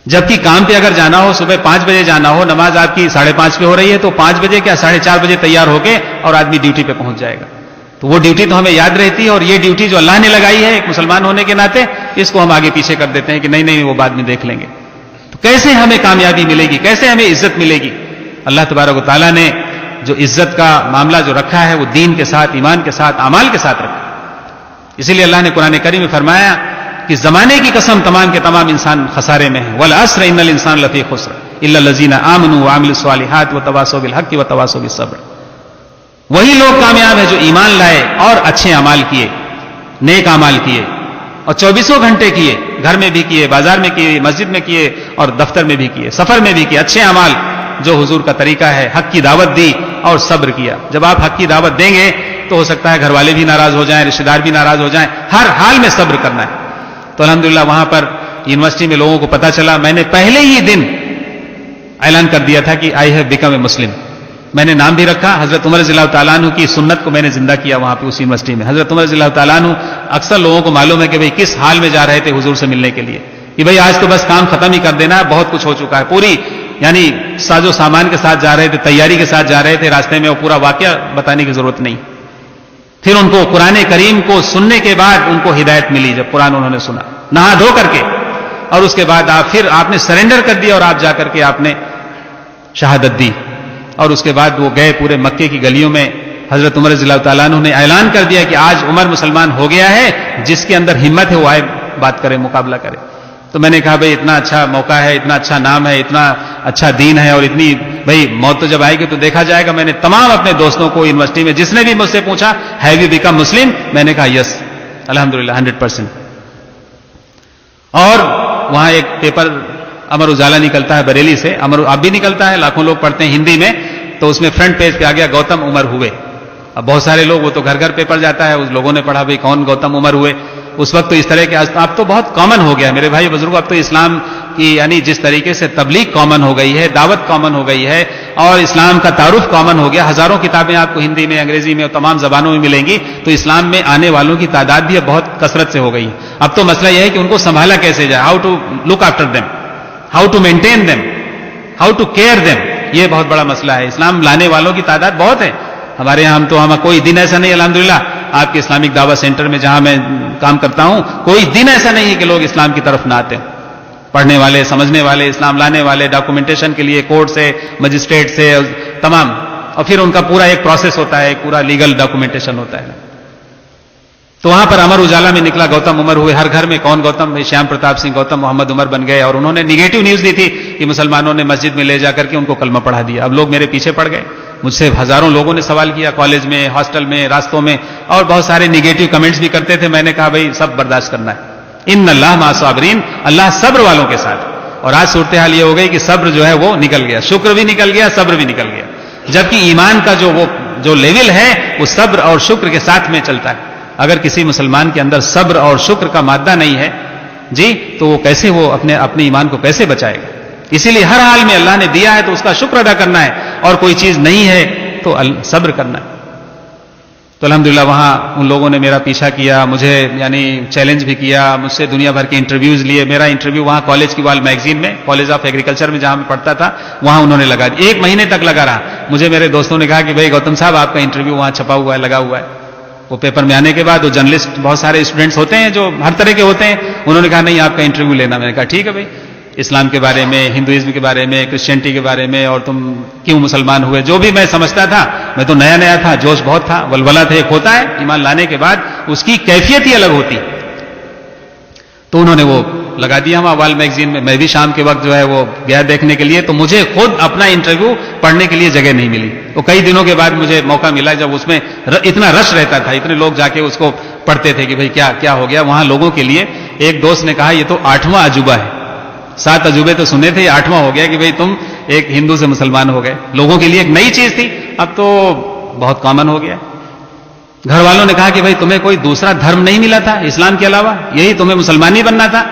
جبکہ کام پہ اگر جانا ہو, صبح 5 بجے جانا ہو, نماز آپ کی 5:30 پہ ہو رہی ہے, تو 5 بجے کیا 4:30 بجے تیار ہو کے اور آدمی ڈیوٹی پہ پہنچ جائے گا. تو وہ ڈیوٹی تو ہمیں یاد رہتی ہے, اور یہ ڈیوٹی جو اللہ نے لگائی ہے ایک مسلمان ہونے کے ناطے, اس کو ہم آگے پیچھے کر دیتے ہیں کہ نہیں وہ بعد میں دیکھ لیں گے. تو کیسے ہمیں کامیابی ملے گی, کیسے ہمیں عزت ملے گی؟ اللہ تبارک و تعالیٰ نے جو عزت کا معاملہ جو رکھا ہے وہ دین کے ساتھ, ایمان کے ساتھ, اعمال کے ساتھ رکھا. اسی لیے اللہ نے قرآن کریم میں فرمایا کہ زمانے کی قسم تمام کے تمام انسان خسارے میں ہیں. والعصر ان الانسان لفی خسر الا الذین آمنوا وعملوا الصالحات وتواصوا بالحق وتواصوا بالصبر. وہی لوگ کامیاب ہیں جو ایمان لائے اور اچھے اعمال کیے, نیک اعمال کیے, اور 24 گھنٹے کیے, گھر میں بھی کیے, بازار میں کیے, مسجد میں کیے, اور دفتر میں بھی کیے, سفر میں بھی کیے, اچھے اعمال جو حضور کا طریقہ ہے, حق کی دعوت دی اور صبر کیا. جب آپ حق کی دعوت دیں گے تو ہو سکتا ہے گھر والے بھی ناراض ہو جائیں, رشتہ دار بھی ناراض ہو جائیں, ہر حال میں صبر کرنا ہے. تو الحمدللہ وہاں پر یونیورسٹی میں لوگوں کو پتا چلا, میں نے پہلے ہی دن اعلان کر دیا تھا کہ آئی ہیو بیکم اے مسلم. میں نے نام بھی رکھا, حضرت عمر رضی اللہ تعالیٰ عنہ کی سنت کو میں نے زندہ کیا وہاں پہ اس یونیورسٹی میں. حضرت عمر رضی اللہ تعالیٰ عنہ, اکثر لوگوں کو معلوم ہے کہ بھئی کس حال میں جا رہے تھے حضور سے ملنے کے لیے, کہ بھئی آج تو بس کام ختم ہی کر دینا ہے, بہت کچھ ہو چکا ہے. پوری یعنی ساز و سامان کے ساتھ جا رہے تھے, تیاری کے ساتھ جا رہے تھے, راستے میں وہ پورا واقعہ بتانے کی ضرورت نہیں. پھر ان کو قرآن کریم کو سننے کے بعد ان کو ہدایت ملی, جب قرآن انہوں نے سنا نہا دھو کر کے, اور اس کے بعد آپ نے سرنڈر کر دیا اور آپ جا کر کے آپ نے شہادت دی. اور اس کے بعد وہ گئے پورے مکے کی گلیوں میں. حضرت عمر رضی اللہ تعالیٰ عنہ نے اعلان کر دیا کہ آج عمر مسلمان ہو گیا ہے, جس کے اندر ہمت ہے وہ آئے بات کرے, مقابلہ کرے. تو میں نے کہا بھئی اتنا اچھا موقع ہے, اتنا اچھا نام ہے, اتنا اچھا دین ہے, اور اتنی بھئی موت تو جب آئے گی تو دیکھا جائے گا. میں نے تمام اپنے دوستوں کو یونیورسٹی میں جس نے بھی مجھ سے پوچھا ہیو یو بیکم مسلم, میں نے کہا یس الحمدللہ 100%. اور وہاں ایک پیپر امر اجالا نکلتا ہے بریلی سے, اب بھی نکلتا ہے, لاکھوں لوگ پڑھتے ہیں ہندی میں. تو اس میں فرنٹ پیج پہ آ گیا گوتم عمر ہوئے. اب بہت سارے لوگ, وہ تو گھر گھر پیپر جاتا ہے, اس لوگوں نے پڑھا بھئی کون گوتم عمر ہوئے. اس وقت تو اس طرح کے, اب تو بہت کامن ہو گیا میرے بھائی بزرگوں, اب تو اسلام کی یعنی جس طریقے سے تبلیغ کامن ہو گئی ہے, دعوت کامن ہو گئی ہے, اور اسلام کا تعارف کامن ہو گیا. ہزاروں کتابیں آپ کو ہندی میں, انگریزی میں اور تمام زبانوں میں ملیں گی. تو اسلام میں آنے والوں کی تعداد بھی اب بہت کثرت سے ہو گئی. اب تو مسئلہ یہ ہے کہ ان کو سنبھالا کیسے جائے, how to look after them, how to maintain them, how to care them. یہ بہت بڑا مسئلہ ہے. اسلام لانے والوں کی تعداد بہت ہے ہمارے یہاں. ہم کوئی دن ایسا نہیں الحمدللہ آپ کے اسلامک دعوت سینٹر میں جہاں میں کام کرتا ہوں, کوئی دن ایسا نہیں ہے کہ لوگ اسلام کی طرف نہ آتے. پڑھنے والے, سمجھنے والے, اسلام لانے والے, ڈاکومنٹیشن کے لیے کورٹ سے, مجسٹریٹ سے, تمام. اور پھر ان کا پورا ایک پروسیس ہوتا ہے, ایک پورا لیگل ڈاکومنٹیشن ہوتا ہے. تو وہاں پر امر اجالا میں نکلا گوتم عمر ہوئے. ہر گھر میں کون گوتم, شیام پرتاپ سنگھ گوتم محمد عمر بن گئے. اور انہوں نے نگیٹو نیوز دی تھی کہ مسلمانوں نے مسجد میں لے جا کر کے ان کو کلمہ پڑھا دیا. اب لوگ میرے پیچھے پڑ گئے. مجھ سے ہزاروں لوگوں نے سوال کیا, کالج میں, ہاسٹل میں, راستوں میں, اور بہت سارے نگیٹو کمنٹس بھی کرتے تھے. میں نے کہا بھئی سب برداشت کرنا ہے. ان اللہ مع الصابرین, اللہ صبر والوں کے ساتھ. اور آج صورتحال یہ ہو گئی کہ صبر جو ہے وہ نکل گیا, شکر بھی نکل گیا, صبر بھی نکل گیا. جبکہ ایمان کا جو لیول ہے وہ صبر اور شکر کے ساتھ میں چلتا ہے. اگر کسی مسلمان کے اندر صبر اور شکر کا مادہ نہیں ہے جی, تو وہ کیسے وہ اپنے ایمان کو کیسے بچائے گا. اسی لیے ہر حال میں اللہ نے دیا ہے تو اس کا شکر ادا کرنا ہے, اور کوئی چیز نہیں ہے تو صبر کرنا ہے. تو الحمدللہ وہاں ان لوگوں نے میرا پیچھا کیا, مجھے یعنی چیلنج بھی کیا, مجھ سے دنیا بھر کے انٹرویوز لیے. میرا انٹرویو وہاں کالج کی وال میگزین میں, کالج آف ایگریکلچر میں جہاں میں پڑھتا تھا, وہاں انہوں نے لگا دیا. 1 مہینے تک لگا رہا. مجھے میرے دوستوں نے کہا کہ بھئی گوتم صاحب آپ کا انٹرویو وہاں چھپا ہوا ہے, لگا ہوا ہے. وہ پیپر میں آنے کے بعد وہ جرنلسٹ بہت سارے اسٹوڈنٹس ہوتے ہیں جو ہر طرح کے ہوتے ہیں, انہوں نے کہا نہیں آپ کا انٹرویو لینا. میں نے کہا ٹھیک ہے بھائی, اسلام کے بارے میں, ہندوازم کے بارے میں, کرسچینٹی کے بارے میں, اور تم کیوں مسلمان ہوئے, جو بھی میں سمجھتا تھا. میں تو نیا نیا تھا, جوش بہت تھا, ولولہ تھا. ایک ہوتا ہے ایمان لانے کے بعد اس کی کیفیت ہی الگ ہوتی. تو انہوں نے وہ لگا دیا ہمارا وال میگزین میں. میں بھی شام کے وقت جو ہے وہ گیا دیکھنے کے لیے, تو مجھے خود اپنا انٹرویو پڑھنے کے لیے جگہ نہیں ملی. تو کئی دنوں کے بعد مجھے موقع ملا جب اس میں اتنا رش رہتا تھا, اتنے لوگ جا کے اس کو پڑھتے تھے کہ بھئی کیا ہو گیا وہاں لوگوں کے لیے. ایک دوست نے کہا یہ تو 8واں عجوبہ ہے. 7 عجوبے تو سنے تھے, یہ 8واں ہو گیا کہ بھئی تم ایک ہندو سے مسلمان ہو گئے. لوگوں کے لیے ایک نئی چیز تھی, اب تو بہت کامن ہو گیا. گھر والوں نے کہا کہ بھئی تمہیں کوئی دوسرا دھرم نہیں ملا تھا اسلام کے علاوہ, یہی تمہیں مسلمان ہی بننا تھا.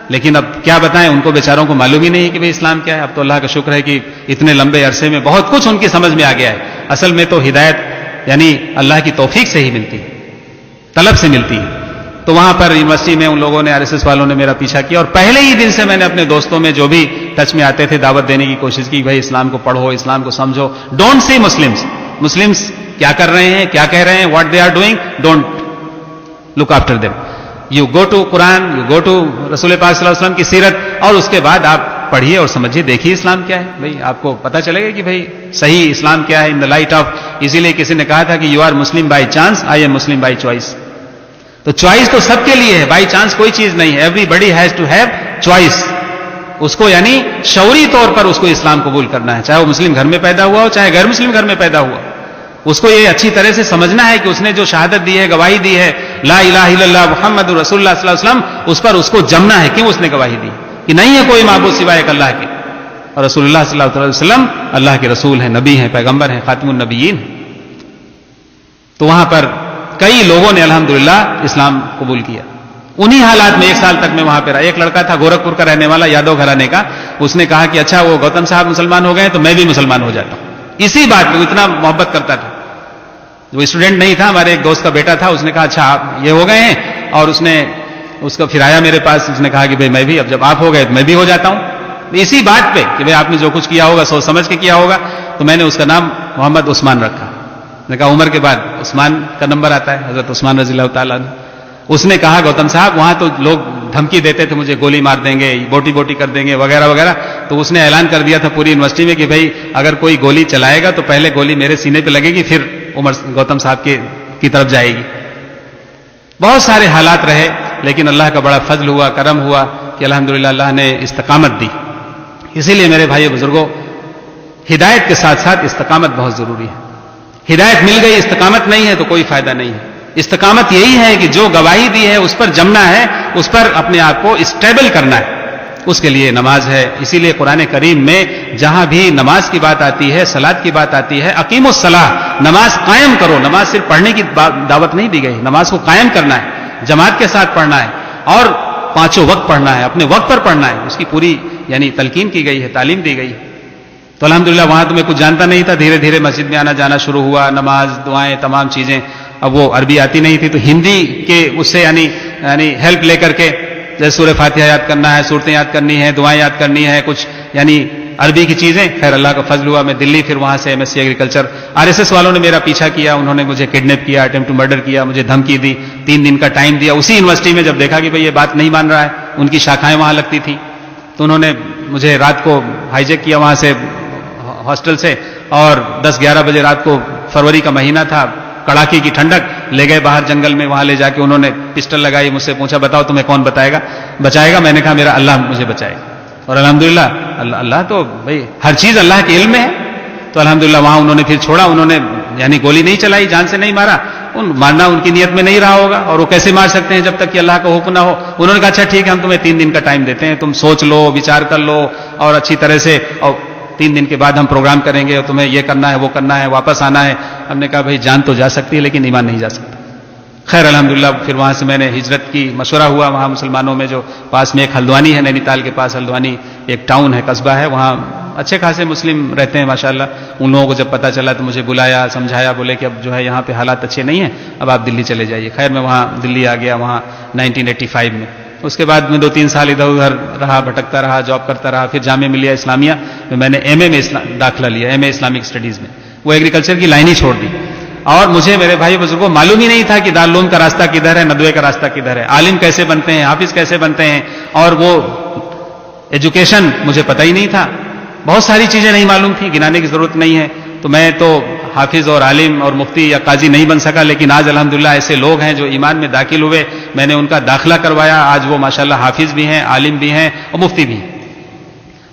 لیکن اب کیا بتائیں, ان کو بیچاروں کو معلوم ہی نہیں کہ بھئی اسلام کیا ہے. اب تو اللہ کا شکر ہے کہ اتنے لمبے عرصے میں بہت کچھ ان کی سمجھ میں آ گیا ہے. اصل میں تو ہدایت یعنی اللہ کی توفیق سے ہی ملتی ہے, طلب سے ملتی ہے. تو وہاں پر یونیورسٹی میں ان لوگوں نے, RSS والوں نے میرا پیچھا کیا, اور پہلے ہی دن سے میں نے اپنے دوستوں میں جو بھی ٹچ میں آتے تھے دعوت دینے کی کوشش کی. بھائی اسلام کو پڑھو, اسلام کو سمجھو, ڈونٹ سی مسلمس کیا کر رہے ہیں, کیا کہہ رہے ہیں, what they are doing, don't look after them. You go to Quran, you go to رسول پاک صلی اللہ علیہ وسلم کی سیرت, اور اس کے بعد آپ پڑھیے اور سمجھیے, دیکھیے اسلام کیا ہے. بھائی آپ کو پتہ چلے گا کہ بھائی صحیح اسلام کیا ہے ان دا لائٹ آف. اسی لیے کسی نے کہا تھا کہ you are Muslim by chance, I am Muslim by choice. تو چوائس تو سب کے لیے ہے, بائی چانس کوئی چیز نہیں ہے. Everybody has to have choice. اس کو یعنی شعوری طور پر اس کو اسلام قبول کرنا ہے, چاہے وہ مسلم گھر میں پیدا ہوا ہو, چاہے غیر مسلم گھر میں پیدا ہوا. اس کو یہ اچھی طرح سے سمجھنا ہے کہ اس نے جو شہادت دی ہے, گواہی دی ہے, لا الہ الا اللہ محمد رسول اللہ صلی اللہ علیہ وسلم, اس پر اس کو جمنا ہے. کیوں اس نے گواہی دی کہ نہیں ہے کوئی معبود سوائے ایک اللہ کے, اور رسول اللہ صلی اللہ علیہ وسلم اللہ کے رسول ہیں, نبی ہیں, پیغمبر ہیں, خاتم النبیین. تو وہاں پر کئی لوگوں نے الحمدللہ اسلام قبول کیا. انہی حالات میں 1 سال تک میں وہاں پہ رہا. ایک لڑکا تھا گورکھپور کا رہنے والا, یادو گھرانے کا, اس نے کہا کہ اچھا وہ گوتم صاحب مسلمان ہو گئے تو میں بھی مسلمان ہو جاتا ہوں. اسی بات میں اتنا محبت کرتا تھا. وہ اسٹوڈنٹ نہیں تھا, ہمارے ایک دوست کا بیٹا تھا, اس نے کہا اچھا آپ یہ ہو گئے ہیں, اور اس کا پھر آیا میرے پاس, اس نے کہا کہ بھئی میں بھی, اب جب آپ ہو گئے تو میں بھی ہو جاتا ہوں. اسی بات پہ کہ بھئی آپ نے جو کچھ کیا ہوگا سوچ سمجھ کے کیا ہوگا, تو میں نے اس کا نام محمد عثمان رکھا. نے کہا عمر کے بعد عثمان کا نمبر آتا ہے, حضرت عثمان رضی اللہ تعالیٰ عنہ. اس نے کہا گوتم صاحب وہاں تو لوگ دھمکی دیتے تھے مجھے گولی مار دیں گے، بوٹی بوٹی کر دیں گے وغیرہ وغیرہ، تو اس نے اعلان کر دیا تھا پوری یونیورسٹی میں کہ بھائی اگر کوئی گولی چلائے گا تو پہلے گولی میرے سینے پہ لگے گی، پھر گوتم صاحب کی طرف جائے گی. بہت سارے حالات رہے، لیکن اللہ کا بڑا فضل ہوا، کرم ہوا کہ الحمدللہ اللہ نے استقامت دی. اسی لیے میرے بھائی بزرگوں، ہدایت کے ساتھ ساتھ استقامت بہت ضروری ہے. ہدایت مل گئی، استقامت نہیں ہے تو کوئی فائدہ نہیں ہے. استقامت یہی ہے کہ جو گواہی دی ہے اس پر جمنا ہے، اس پر اپنے آپ کو اسٹیبل کرنا ہے. اس کے لیے نماز ہے. اسی لیے قرآن کریم میں جہاں بھی نماز کی بات آتی ہے، صلاۃ کی بات آتی ہے، اقیم الصلاۃ، نماز قائم کرو. نماز صرف پڑھنے کی دعوت نہیں دی گئی، نماز کو قائم کرنا ہے، جماعت کے ساتھ پڑھنا ہے، اور پانچوں وقت پڑھنا ہے، اپنے وقت پر پڑھنا ہے. اس کی پوری تلقین کی گئی ہے، تعلیم دی گئی. تو الحمدللہ وہاں تو میں کچھ جانتا نہیں تھا، دھیرے دھیرے مسجد میں آنا جانا شروع ہوا، نماز، دعائیں، تمام چیزیں. اب وہ عربی آتی نہیں تھی تو ہندی کے اس سے ہیلپ لے کر کے، جیسے سورہ فاتحہ یاد کرنا ہے، صورتیں یاد کرنی ہے، دعائیں یاد کرنی ہے، کچھ عربی کی چیزیں. خیر اللہ کا فضل ہوا، میں دلی پھر وہاں سے MSc ایگریکلچر. RSS والوں نے میرا پیچھا کیا، انہوں نے مجھے کڈنیپ کیا، اٹیمپٹ ٹو مرڈر کیا، مجھے دھمکی دی، 3 دن کا ٹائم دیا. اسی یونیورسٹی میں جب دیکھا کہ بھئی یہ بات نہیں مان رہا ہے، ان کی شاخائیں وہاں لگتی تھیں، تو انہوں نے مجھے رات کو ہائی جیک کیا وہاں سے، ہاسٹل سے، اور 10-11 بجے رات کو، فروری کا مہینہ تھا، کڑاکی کی ٹھنڈک، لے گئے باہر جنگل میں. وہاں لے جا کے انہوں نے پسٹل لگائی، مجھ سے پوچھا بتاؤ تمہیں کون بچائے گا. میں نے کہا میرا اللہ مجھے بچائے گا. اور الحمدللہ اللہ تو بھائی ہر چیز اللہ کے علم میں ہے. تو الحمدللہ وہاں انہوں نے پھر چھوڑا، انہوں نے گولی نہیں چلائی، جان سے نہیں مارا. مارنا ان کی نیت میں نہیں رہا ہوگا، اور وہ کیسے مار سکتے ہیں جب تک کہ اللہ کا حکم نہ ہو. انہوں نے کہا اچھا ٹھیک ہے، ہم تمہیں 3 دن کا ٹائم دیتے ہیں، تم سوچ لو، وچار کر لو، اور اچھی طرح سے، اور 3 دن کے بعد ہم پروگرام کریں گے، اور تمہیں یہ کرنا ہے، وہ کرنا ہے، واپس آنا ہے. ہم نے کہا بھائی جان تو جا سکتی ہے لیکن ایمان نہیں جا سکتا. خیر الحمدللہ پھر وہاں سے میں نے ہجرت کی، مشورہ ہوا وہاں مسلمانوں میں، جو پاس میں ایک ہلدوانی ہے، نینی تال کے پاس ہلدوانی ایک ٹاؤن ہے، قصبہ ہے، وہاں اچھے خاصے مسلم رہتے ہیں ماشاءاللہ. ان لوگوں کو جب پتہ چلا تو مجھے بلایا، سمجھایا، بولے کہ اب جو ہے یہاں پہ حالات اچھے نہیں ہیں، اب آپ دلی چلے جائیے. خیر میں وہاں دلی آ گیا، وہاں 1985 میں. اس کے بعد میں 2-3 سال ادھر ادھر رہا، بھٹکتا رہا، جاب کرتا رہا. پھر جامعہ ملیہ اسلامیہ میں نے MA میں داخلہ لیا، MA اسلامک اسٹڈیز میں. وہ ایگریکلچر کی لائن ہی چھوڑ دی. اور مجھے میرے بھائی بزرگوں معلوم ہی نہیں تھا کہ دارالعلوم کا راستہ کدھر ہے، ندوے کا راستہ کدھر ہے، عالم کیسے بنتے ہیں، حافظ کیسے بنتے ہیں، اور وہ ایجوکیشن مجھے پتہ ہی نہیں تھا. بہت ساری چیزیں نہیں معلوم تھیں، گنانے کی ضرورت نہیں ہے. تو میں تو حافظ اور عالم اور مفتی یا قاضی نہیں بن سکا، لیکن آج الحمدللہ ایسے لوگ ہیں جو ایمان میں داخل ہوئے، میں نے ان کا داخلہ کروایا. آج وہ ماشاءاللہ حافظ بھی ہیں، عالم بھی ہیں، اور مفتی بھی ہیں.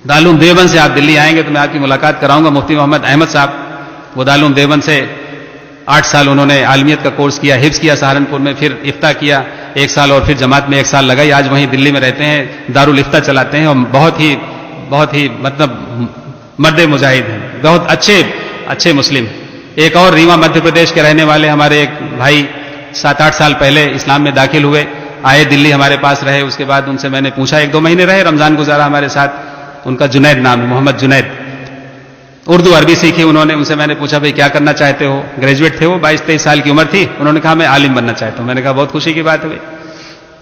دارالعلوم دیوبند سے آپ دلی آئیں گے تو میں آپ کی ملاقات کراؤں گا مفتی محمد احمد صاحب. وہ دارالعلوم دیوبند سے 8 سال انہوں نے عالمیت کا کورس کیا، حفظ کیا سہارنپور میں، پھر افتاء کیا 1 سال، اور پھر جماعت میں 1 سال لگائی. آج وہیں دلی میں رہتے ہیں، دارالافتاء چلاتے ہیں، اور بہت ہی مطلب مرد مجاہد ہیں، بہت اچھے مسلم. ایک اور ریوا مدھیہ پردیش کے رہنے والے ہمارے ایک بھائی 7-8 سال پہلے اسلام میں داخل ہوئے، آئے دلی ہمارے پاس رہے. اس کے بعد ان سے میں نے پوچھا، 1-2 مہینے رہے، رمضان گزارا ہمارے ساتھ. ان کا جنید نام ہے، محمد جنید. اردو عربی سیکھی انہوں نے. ان سے میں نے پوچھا بھائی کیا کرنا چاہتے ہو؟ گریجویٹ تھے وہ، 22-23 سال کی عمر تھی. انہوں نے کہا میں عالم بننا چاہتا ہوں. میں نے کہا بہت خوشی کی بات ہے.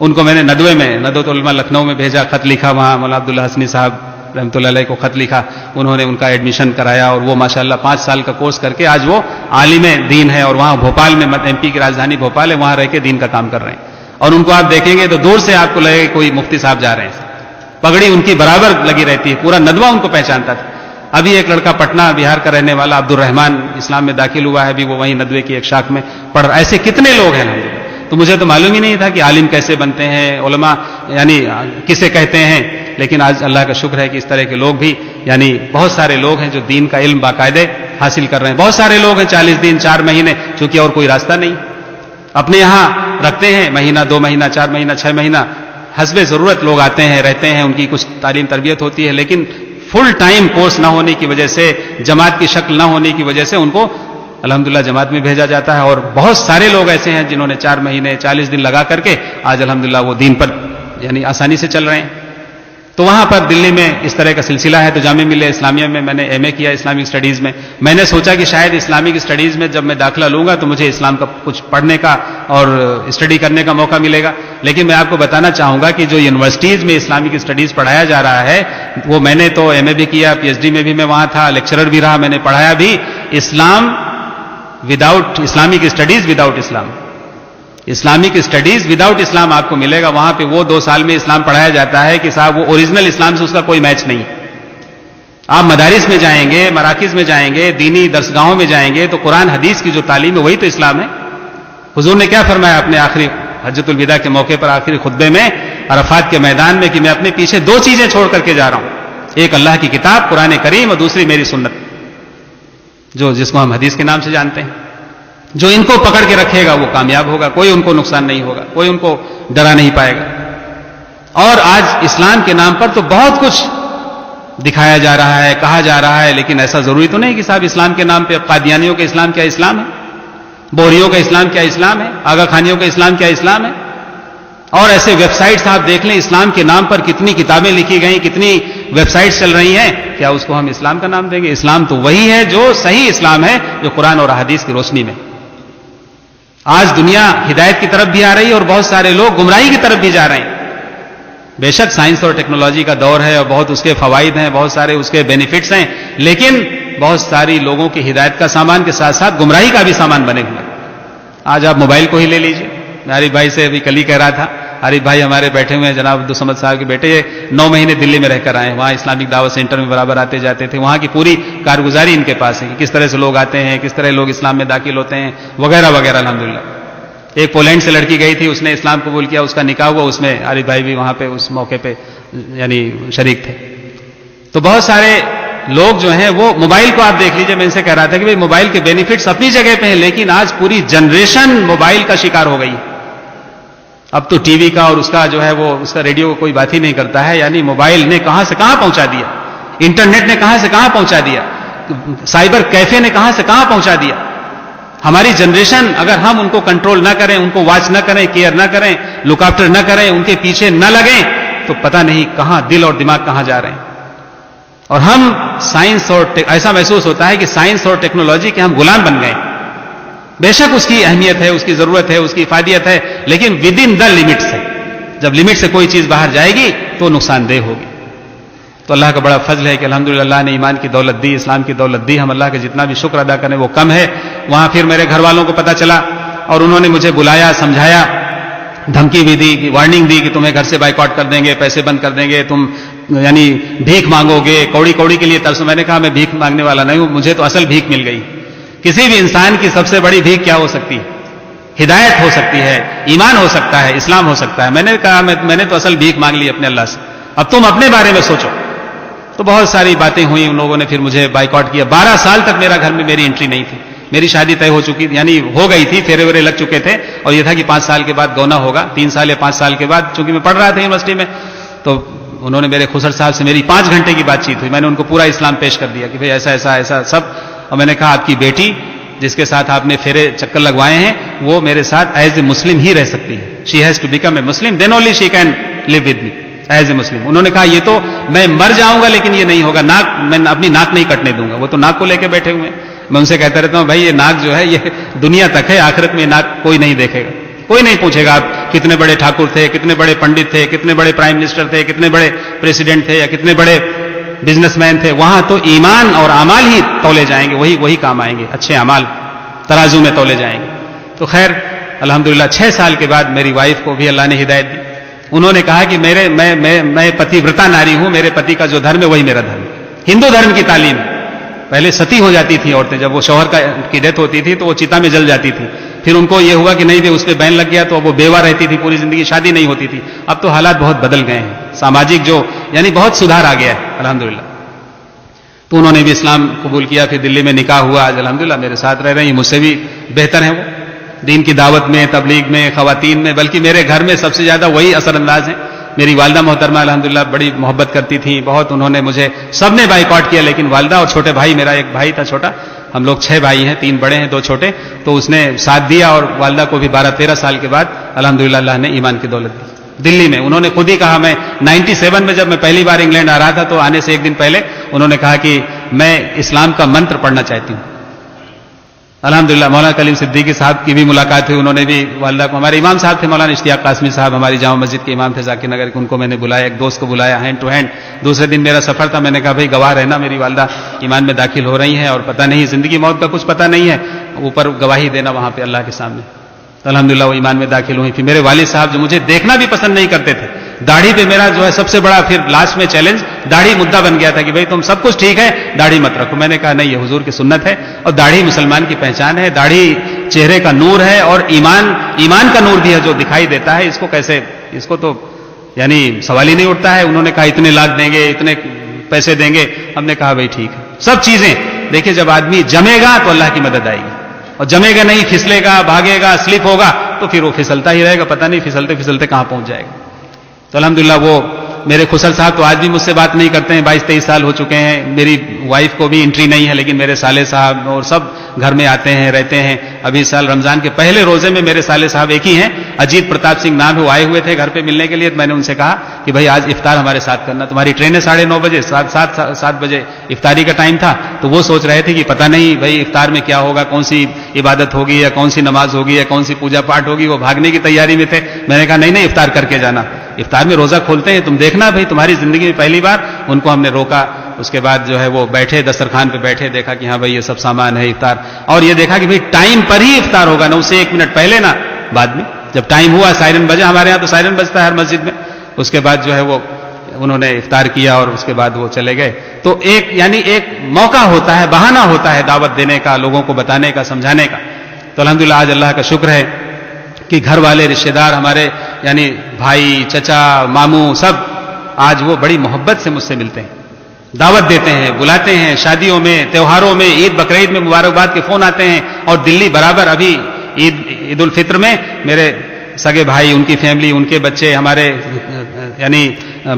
ان کو میں نے ندوۃ العلماء لکھنؤ میں بھیجا، خط لکھا، وہاں مولانا عبداللہ حسنی صاحب رحمۃ اللہ علیہ کو خط لکھا. انہوں نے ان کا ایڈمیشن کرایا، اور وہ ماشاءاللہ 5 سال کا کورس کر کے آج وہ عالم دین ہے. اور وہاں بھوپال میں، MP کی راجدھانی بھوپال ہے، وہاں رہ کے دین کا کام کر رہے ہیں. اور ان کو آپ دیکھیں گے تو دور سے آپ کو لگے کوئی مفتی صاحب جا رہے ہیں. پگڑی ان کی برابر لگی رہتی ہے، پورا ندوہ ان کو پہچانتا تھا. ابھی ایک لڑکا پٹنہ بہار کا رہنے والا عبد الرحمان اسلام میں داخل ہوا ہے، ابھی وہ وہیں ندوے کی ایک شاخ میں پڑھ رہا. ایسے کتنے لوگ ہیں. تو مجھے تو معلوم ہی نہیں تھا کہ عالم کیسے بنتے ہیں، علماء کسے کہتے ہیں. لیکن آج اللہ کا شکر ہے کہ اس طرح کے لوگ بھی بہت سارے لوگ ہیں جو دین کا علم باقاعدہ حاصل کر رہے ہیں. بہت سارے لوگ ہیں 40 دن 4 مہینے، چونکہ اور کوئی راستہ نہیں، اپنے یہاں رکھتے ہیں، مہینہ 2 مہینہ 4 مہینہ 6 مہینہ، حسب ضرورت لوگ آتے ہیں، رہتے ہیں، ان کی کچھ تعلیم تربیت ہوتی ہے. لیکن فل ٹائم کورس نہ ہونے کی وجہ سے، جماعت کی شکل نہ ہونے کی وجہ سے ان کو الحمدللہ جماعت میں بھیجا جاتا ہے. اور بہت سارے لوگ ایسے ہیں جنہوں نے 4 مہینے 40 دن لگا کر کے آج الحمدللہ وہ دین پر آسانی سے چل رہے ہیں. تو وہاں پر دلی میں اس طرح کا سلسلہ ہے. تو جامعہ ملیہ اسلامیہ میں نے MA کیا اسلامک اسٹڈیز میں. میں نے سوچا کہ شاید اسلامک اسٹڈیز میں جب میں داخلہ لوں گا تو مجھے اسلام کا کچھ پڑھنے کا اور اسٹڈی کرنے کا موقع ملے گا. لیکن میں آپ کو بتانا چاہوں گا کہ جو یونیورسٹیز میں اسلامک اسٹڈیز پڑھایا جا رہا ہے، وہ میں نے تو MA بھی کیا، PhD میں بھی میں وہاں تھا، لیکچرر بھی رہا، میں نے پڑھایا بھی. اسلام وداؤٹ اسلامک اسٹڈیز وداؤٹ اسلام. اسلامک اسٹڈیز وداؤٹ اسلام آپ کو ملے گا. وہاں پہ وہ 2 سال میں اسلام پڑھایا جاتا ہے کہ صاحب وہ اوریجنل اسلام سے اس کا کوئی میچ نہیں. آپ مدارس میں جائیں گے, مراکز میں جائیں گے, دینی درسگاہوں میں جائیں گے تو قرآن حدیث کی جو تعلیم ہے وہی تو اسلام ہے. حضور نے کیا فرمایا اپنے آخری حجۃ الوداع کے موقع پر آخری خطبے میں عرفات کے میدان میں کہ میں اپنے پیچھے 2 چیزیں چھوڑ کر کے جا رہا ہوں, ایک اللہ کی کتاب قرآن کریم اور دوسری میری سنت, جس کو ہم حدیث کے نام سے جانتے ہیں. جو ان کو پکڑ کے رکھے گا وہ کامیاب ہوگا, کوئی ان کو نقصان نہیں ہوگا, کوئی ان کو ڈرا نہیں پائے گا. اور آج اسلام کے نام پر تو بہت کچھ دکھایا جا رہا ہے, کہا جا رہا ہے, لیکن ایسا ضروری تو نہیں کہ صاحب اسلام کے نام پہ قادیانیوں کا اسلام کیا اسلام ہے, بوریوں کا اسلام کیا اسلام ہے, آغا خانیوں کا اسلام کیا اسلام ہے. اور ایسے ویب سائٹس آپ دیکھ لیں اسلام کے نام پر کتنی کتابیں لکھی گئیں, کتنی ویب سائٹس چل رہی ہیں, کیا اس کو ہم اسلام کا نام دیں گے؟ اسلام تو وہی ہے جو صحیح اسلام ہے, جو قرآن اور احادیث کی روشنی میں. آج دنیا ہدایت کی طرف بھی آ رہی ہے اور بہت سارے لوگ گمراہی کی طرف بھی جا رہے ہیں. بے شک سائنس اور ٹیکنالوجی کا دور ہے اور بہت اس کے فوائد ہیں, بہت سارے اس کے بینیفٹس ہیں, لیکن بہت ساری لوگوں کی ہدایت کا سامان کے ساتھ ساتھ گمراہی کا بھی سامان بنے ہوئے. آج آپ موبائل کو ہی لے لیجئے. میں عارف بھائی سے ابھی کل ہی کہہ رہا تھا, عارف بھائی ہمارے بیٹھے ہوئے ہیں, جناب عبدالصمد صاحب کے بیٹے, 9 مہینے دلی میں رہ کر آئے ہیں, وہاں اسلامک دعوت سینٹر میں برابر آتے جاتے تھے. وہاں کی پوری کارگزاری ان کے پاس ہے کہ کس طرح سے لوگ آتے ہیں, کس طرح لوگ اسلام میں داخل ہوتے ہیں, وغیرہ وغیرہ. الحمدللہ ایک پولینڈ سے لڑکی گئی تھی, اس نے اسلام قبول کیا, اس کا نکاح ہوا, اس میں عارف بھائی بھی وہاں پہ اس موقع پہ یعنی شریک تھے. تو بہت سارے لوگ جو ہیں وہ موبائل کو آپ دیکھ لیجئے. میں ان سے کہہ رہا تھا کہ بھئی موبائل کے بینیفٹس اپنی جگہ پہ ہیں, لیکن آج پوری جنریشن موبائل کا شکار ہو گئی. اب تو ٹی وی کا اور اس کا جو ہے وہ اس کا ریڈیو کا کوئی بات ہی نہیں کرتا ہے. یعنی موبائل نے کہاں سے کہاں پہنچا دیا, انٹرنیٹ نے کہاں سے کہاں پہنچا دیا, سائبر کیفے نے کہاں سے کہاں پہنچا دیا. ہماری جنریشن اگر ہم ان کو کنٹرول نہ کریں, ان کو واچ نہ کریں, کیئر نہ کریں, لک آفٹر نہ کریں, ان کے پیچھے نہ لگیں, تو پتہ نہیں کہاں دل اور دماغ کہاں جا رہے ہیں. اور ہم سائنس اور ایسا محسوس ہوتا ہے کہ سائنس اور ٹیکنالوجی کے ہم غلام بن گئے. بے شک اس کی اہمیت ہے, اس کی ضرورت ہے, اس کی افادیت ہے, لیکن ود ان دا لمٹس ہے. جب لمٹ سے کوئی چیز باہر جائے گی تو نقصان دہ ہوگی. تو اللہ کا بڑا فضل ہے کہ الحمدللہ اللہ نے ایمان کی دولت دی, اسلام کی دولت دی. ہم اللہ کے جتنا بھی شکر ادا کریں وہ کم ہے. وہاں پھر میرے گھر والوں کو پتہ چلا اور انہوں نے مجھے بلایا, سمجھایا, دھمکی بھی دی, وارننگ دی کہ تمہیں گھر سے بائیکاٹ کر دیں گے, پیسے بند کر دیں گے, تم یعنی بھیک مانگو گے, کوڑی کوڑی کے لیے ترسو. میں نے کہا میں بھیک مانگنے والا نہیں ہوں, مجھے تو اصل بھیک مل گئی. کسی بھی انسان کی سب سے بڑی بھیک کیا ہو سکتی ہے؟ ہدایت ہو سکتی ہے, ایمان ہو سکتا ہے, اسلام ہو سکتا ہے. میں نے کہا میں نے تو اصل بھیک مانگ لی اپنے اللہ سے, اب تم اپنے بارے میں سوچو. تو بہت ساری باتیں ہوئی, ان لوگوں نے پھر مجھے بائیکاٹ کیا. 12 سال تک میرا گھر میں میری انٹری نہیں تھی. میری شادی طے ہو چکی, یعنی ہو گئی تھی, پھیرے ویرے لگ چکے تھے, اور یہ تھا کہ 5 سال کے بعد گونا ہوگا, 3 سال یا 5 سال کے بعد. چونکہ میں پڑھ رہا تھا یونیورسٹی میں, تو انہوں نے میرے خسر صاحب سے میری 5 گھنٹے کی بات چیت ہوئی. میں نے ان کو پورا اسلام پیش کر دیا کہ بھئی ایسا ایسا ایسا سب. اور میں نے کہا آپ کی بیٹی جس کے ساتھ آپ نے پھیرے چکر لگوائے ہیں وہ میرے ساتھ ایز اے مسلم ہی رہ سکتی ہے. She has to become a Muslim, then only she can live with me as a Muslim. انہوں نے کہا یہ تو میں مر جاؤں گا لیکن یہ نہیں ہوگا, ناک میں اپنی ناک نہیں کٹنے دوں گا. وہ تو ناک کو لے کے بیٹھے ہوئے ہیں. میں ان سے کہتا رہتا ہوں بھائی یہ ناک جو ہے یہ دنیا تک ہے, آخرت میں ناک کوئی نہیں دیکھے گا, کوئی نہیں پوچھے گا آپ کتنے بڑے ٹھاکر تھے, کتنے بڑے پنڈت تھے, کتنے بڑے پرائم منسٹر تھے, کتنے بڑے پریسیڈنٹ تھے, یا کتنے بڑے بزنس مین تھے. وہاں تو ایمان اور اعمال ہی تولے جائیں گے, وہی کام آئیں گے, اچھے اعمال ترازو میں تولے جائیں گے. تو خیر الحمدللہ 6 سال کے بعد میری وائف کو بھی اللہ نے ہدایت دی. انہوں نے کہا کہ میں پتی ورتا ناری ہوں, میرے پتی کا جو دھرم ہے وہی میرا دھرم ہے. ہندو دھرم کی تعلیم ہے. پہلے ستی ہو جاتی تھی عورتیں, جب وہ شوہر کی ڈیتھ ہوتی تھی تو وہ چتا میں جل جاتی تھی. پھر ان کو یہ ہوا کہ نہیں اس پہ بین لگ گیا تو وہ بیوہ رہتی تھی پوری زندگی, شادی نہیں ہوتی تھی. اب تو حالات بہت بدل گئے ہیں, ساماجک جو یعنی بہت سدھار آ گیا ہے الحمدللہ. تو انہوں نے بھی اسلام قبول کیا, پھر دلی میں نکاح ہوا. آج الحمدللہ میرے ساتھ رہ رہے ہیں, مجھ سے بھی بہتر ہیں وہ دین کی دعوت میں, تبلیغ میں, خواتین میں. بلکہ میرے گھر میں سب سے زیادہ وہی اثر انداز ہیں. میری والدہ محترمہ الحمدللہ بڑی محبت کرتی تھیں بہت, انہوں نے مجھے سب نے بائیکاٹ کیا, لیکن والدہ اور چھوٹے بھائی, میرا ایک بھائی تھا چھوٹا, ہم لوگ 6 بھائی ہیں, 3 بڑے ہیں 2 چھوٹے, تو اس نے ساتھ دیا. اور والدہ کو بھی 12-13 سال کے بعد الحمدللہ اللہ نے ایمان کی دولت دی. دلی میں انہوں نے خود ہی کہا, میں 97 میں جب میں پہلی بار انگلینڈ آ رہا تھا تو آنے سے ایک دن پہلے انہوں نے کہا کہ میں اسلام کا منتر پڑھنا چاہتی ہوں. الحمدللہ مولانا کلیم صدیقی صاحب کی بھی ملاقات ہوئی. انہوں نے بھی والدہ کو, ہمارے امام صاحب تھے مولانا اشتیاق قاسمی صاحب, ہماری جامع مسجد کے امام تھے ذاکر نگر کے, ان کو میں نے بلایا, ایک دوست کو بلایا, ہینڈ ٹو ہینڈ. دوسرے دن میرا سفر تھا, میں نے کہا بھائی گواہ رہنا, میری والدہ ایمان میں داخل ہو رہی ہیں اور پتہ نہیں زندگی موت کا کچھ پتہ نہیں ہے, اوپر گواہی دینا وہاں پہ اللہ کے سامنے. تو الحمدللہ وہ ایمان میں داخل ہوئی. پھر میرے والد صاحب جو مجھے دیکھنا بھی پسند نہیں کرتے تھے, داڑھی پہ میرا جو ہے سب سے بڑا پھر لاسٹ میں چیلنج داڑھی مدعا بن گیا تھا کہ بھئی تم سب کچھ ٹھیک ہے, داڑھی مت رکھو. میں نے کہا نہیں, یہ حضور کی سنت ہے اور داڑھی مسلمان کی پہچان ہے, داڑھی چہرے کا نور ہے اور ایمان کا نور بھی ہے جو دکھائی دیتا ہے. اس کو کیسے, اس کو تو یعنی سوال ہی نہیں اٹھتا ہے. انہوں نے کہا اتنے لاکھ دیں گے, اتنے پیسے دیں گے. ہم نے کہا بھئی ٹھیک ہے. سب چیزیں دیکھیں, جب آدمی جمے گا تو اللہ کی مدد آئے گی, اور جمے گا نہیں, پھسلے گا, بھاگے گا, سلپ ہوگا تو پھر وہ پھسلتا ہی رہے گا, پتہ نہیں پھسلتے پھسلتے کہاں پہنچ جائے گا. تو الحمدللہ وہ میرے خسر صاحب تو آج بھی مجھ سے بات نہیں کرتے ہیں, 22-23 سال ہو چکے ہیں. میری وائف کو بھی انٹری نہیں ہے, لیکن میرے سالے صاحب اور سب گھر میں آتے ہیں, رہتے ہیں. ابھی سال رمضان کے پہلے روزے میں میرے سالے صاحب ایک ہی ہیں, اجیت پرتاپ سنگھ نام ہے, وہ آئے ہوئے تھے گھر پہ ملنے کے لیے. میں نے ان سے کہا کہ بھائی آج افطار ہمارے ساتھ کرنا, تمہاری ٹرین ہے 9:30 بجے, 7 بجے افطاری کا ٹائم تھا. تو وہ سوچ رہے تھے کہ پتہ نہیں بھائی افطار میں کیا ہوگا, کون سی عبادت ہوگی یا کون سی نماز ہوگی یا کون سی پوجا پاٹ ہوگی. وہ بھاگنے کی تیاری میں تھے. میں نے کہا نہیں افطار کر کے جانا, افطار میں روزہ کھولتے ہیں, تم دیکھنا بھائی تمہاری زندگی میں پہلی بار. ان کو ہم نے روکا. اس کے بعد جو ہے وہ بیٹھے دسترخوان پہ بیٹھے, دیکھا کہ ہاں بھائی یہ سب سامان ہے افطار, اور یہ دیکھا کہ بھائی ٹائم پر ہی افطار ہوگا, نہ اسے 1 منٹ پہلے نہ بعد میں. جب ٹائم ہوا سائرن بجا, ہمارے یہاں تو سائرن بجتا ہے ہر مسجد میں. اس کے بعد جو ہے وہ انہوں نے افطار کیا اور اس کے بعد وہ چلے گئے. تو ایک موقع ہوتا ہے, بہانہ ہوتا ہے دعوت دینے کا, لوگوں کو بتانے کا, سمجھانے کا. تو الحمدللہ آج اللہ کا شکر ہے کہ گھر والے رشتے دار ہمارے یعنی بھائی, چچا, ماموں سب آج وہ بڑی محبت سے مجھ سے ملتے ہیں, دعوت دیتے ہیں, بلاتے ہیں. شادیوں میں, تہواروں میں, عید بقرعید میں مبارکباد کے فون آتے ہیں. اور دلی برابر ابھی عید الفطر میں میرے سگے بھائی, ان کی فیملی, ان کے بچے, ہمارے یعنی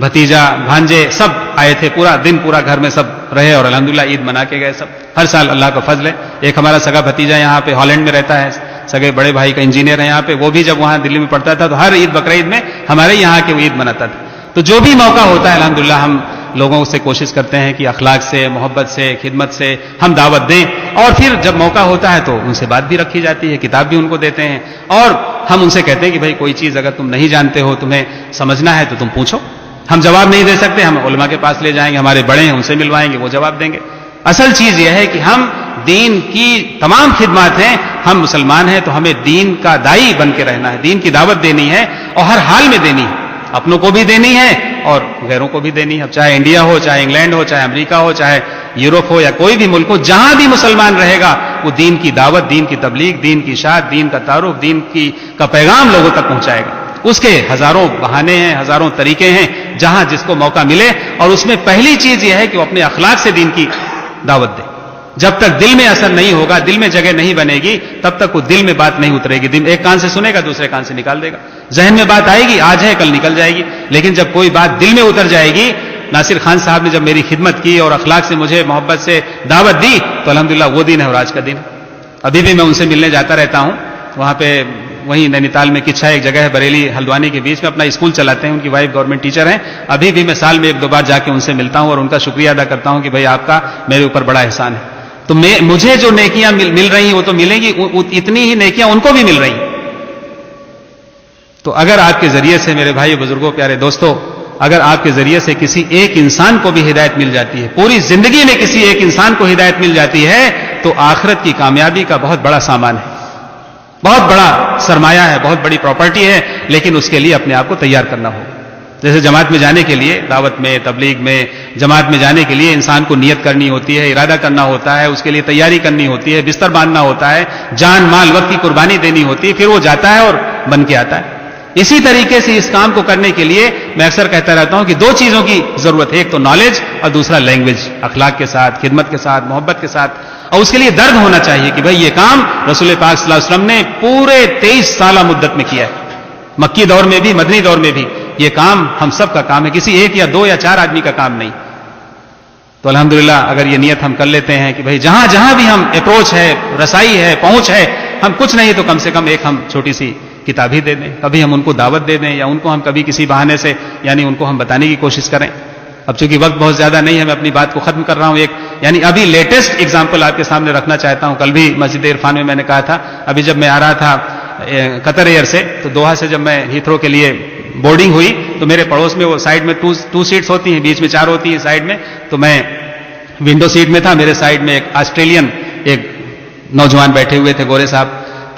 بھتیجا, بھانجے سب آئے تھے. پورا دن پورا گھر میں سب رہے اور الحمدللہ عید منا کے گئے سب. ہر سال اللہ کا فضل ہے. ایک ہمارا سگا بھتیجا یہاں پہ ہالینڈ میں رہتا ہے, سگے بڑے بھائی کا انجینئر ہے یہاں پہ, وہ بھی جب وہاں دلی میں پڑھتا تھا تو ہر عید بقرعید میں ہمارے یہاں کے وہ عید مناتا تھا. تو جو بھی موقع ہوتا ہے الحمدللہ ہم لوگوں سے کوشش کرتے ہیں کہ اخلاق سے, محبت سے, خدمت سے ہم دعوت دیں. اور پھر جب موقع ہوتا ہے تو ان سے بات بھی رکھی جاتی ہے, کتاب بھی ان کو دیتے ہیں. اور ہم ان سے کہتے ہیں کہ بھائی کوئی چیز اگر تم نہیں جانتے ہو, تمہیں سمجھنا ہے تو تم پوچھو. ہم جواب نہیں دے سکتے, ہم علماء کے پاس لے جائیں گے, ہمارے بڑے ہیں ان سے ملوائیں گے, وہ جواب دیں گے. اصل چیز یہ ہے کہ ہم دین کی تمام خدمات ہیں, ہم مسلمان ہیں تو ہمیں دین کا دائی بن کے رہنا ہے, دین کی دعوت دینی ہے اور ہر حال میں دینی ہے. اپنوں کو بھی دینی ہے اور غیروں کو بھی دینی ہے. اب چاہے انڈیا ہو, چاہے انگلینڈ ہو, چاہے امریکہ ہو, چاہے یورپ ہو یا کوئی بھی ملک ہو, جہاں بھی مسلمان رہے گا وہ دین کی دعوت, دین کی تبلیغ, دین کی اشاعت, دین کا تعارف, دین کا پیغام لوگوں تک پہنچائے گا. اس کے ہزاروں بہانے ہیں, ہزاروں طریقے ہیں, جہاں جس کو موقع ملے. اور اس میں پہلی چیز یہ ہے کہ وہ اپنے اخلاق سے دین کی دعوت دے. جب تک دل میں اثر نہیں ہوگا, دل میں جگہ نہیں بنے گی, تب تک وہ دل میں بات نہیں اترے گی. دل ایک کان سے سنے گا, دوسرے کان سے نکال دے گا. ذہن میں بات آئے گی, آج ہے کل نکل جائے گی. لیکن جب کوئی بات دل میں اتر جائے گی, ناصر خان صاحب نے جب میری خدمت کی اور اخلاق سے مجھے محبت سے دعوت دی تو الحمدللہ وہ دن ہے اور آج کا دن. ابھی بھی میں ان سے ملنے جاتا رہتا ہوں. وہاں پہ وہیں نینی تال میں کچھا ایک جگہ ہے, بریلی ہلدوانی کے بیچ میں, اپنا اسکول چلاتے ہیں. ان کی وائف گورنمنٹ ٹیچر ہیں. ابھی بھی میں سال میں 1-2 بار جا کے ان سے ملتا ہوں اور ان کا شکریہ ادا کرتا ہوں کہ بھائی آپ کا میرے اوپر بڑا احسان ہے. تو مجھے جو نیکیاں مل رہی ہیں وہ تو ملیں گی, اتنی ہی نیکیاں ان کو بھی مل رہی ہیں. تو اگر آپ کے ذریعے سے میرے بھائی بزرگوں, پیارے دوستوں, اگر آپ کے ذریعے سے کسی ایک انسان کو بھی ہدایت مل جاتی ہے, پوری زندگی میں کسی ایک انسان کو ہدایت مل جاتی ہے, تو آخرت کی کامیابی کا بہت بڑا سامان ہے, بہت بڑا سرمایہ ہے, بہت بڑی پراپرٹی ہے. لیکن اس کے لیے اپنے آپ کو تیار کرنا ہوگا. جیسے جماعت میں جانے کے لیے, دعوت میں, تبلیغ میں, جماعت میں جانے کے لیے انسان کو نیت کرنی ہوتی ہے, ارادہ کرنا ہوتا ہے, اس کے لیے تیاری کرنی ہوتی ہے, بستر باندھنا ہوتا ہے, جان مال وقت کی قربانی دینی ہوتی ہے, پھر وہ جاتا ہے اور بن کے آتا ہے. اسی طریقے سے اس کام کو کرنے کے لیے میں اکثر کہتا رہتا ہوں کہ 2 چیزوں کی ضرورت ہے, ایک تو نالج اور دوسرا لینگویج, اخلاق کے ساتھ, خدمت کے ساتھ, محبت کے ساتھ. اور اس کے لیے درد ہونا چاہیے کہ بھئی یہ کام رسول پاک صلی اللہ علیہ وسلم نے پورے 23 سالہ مدت میں کیا ہے, مکی دور میں بھی, مدنی دور میں بھی. یہ کام ہم سب کا کام ہے, کسی 1 یا 2 یا 4 آدمی کا کام نہیں. تو الحمدللہ اگر یہ نیت ہم کر لیتے ہیں کہ بھئی جہاں جہاں بھی ہم اپروچ ہے, رسائی ہے, پہنچ ہے, ہم کچھ نہیں تو کم سے کم ایک ہم چھوٹی سی کتاب ہی دے دیں, کبھی ہم ان کو دعوت دے دیں, یا ان کو ہم کبھی کسی بہانے سے یعنی ان کو ہم بتانے کی کوشش کریں. اب چونکہ وقت بہت زیادہ نہیں ہے, میں اپنی بات کو ختم کر رہا ہوں. ایک یعنی ابھی لیٹسٹ ایگزامپل آپ کے سامنے رکھنا چاہتا ہوں. کل بھی مسجد عرفان میں نے کہا تھا, ابھی جب میں آ رہا تھا قطر ایئر سے, تو دوحہ سے جب میں ہیتھرو کے لیے بورڈنگ ہوئی تو میرے پڑوس میں وہ سائڈ میں 2 سیٹس ہوتی ہیں, بیچ میں 4 ہوتی ہیں سائڈ میں. تو میں ونڈو سیٹ میں تھا, میرے سائڈ میں ایک آسٹریلین ایک نوجوان بیٹھے ہوئے تھے, گورے صاحب.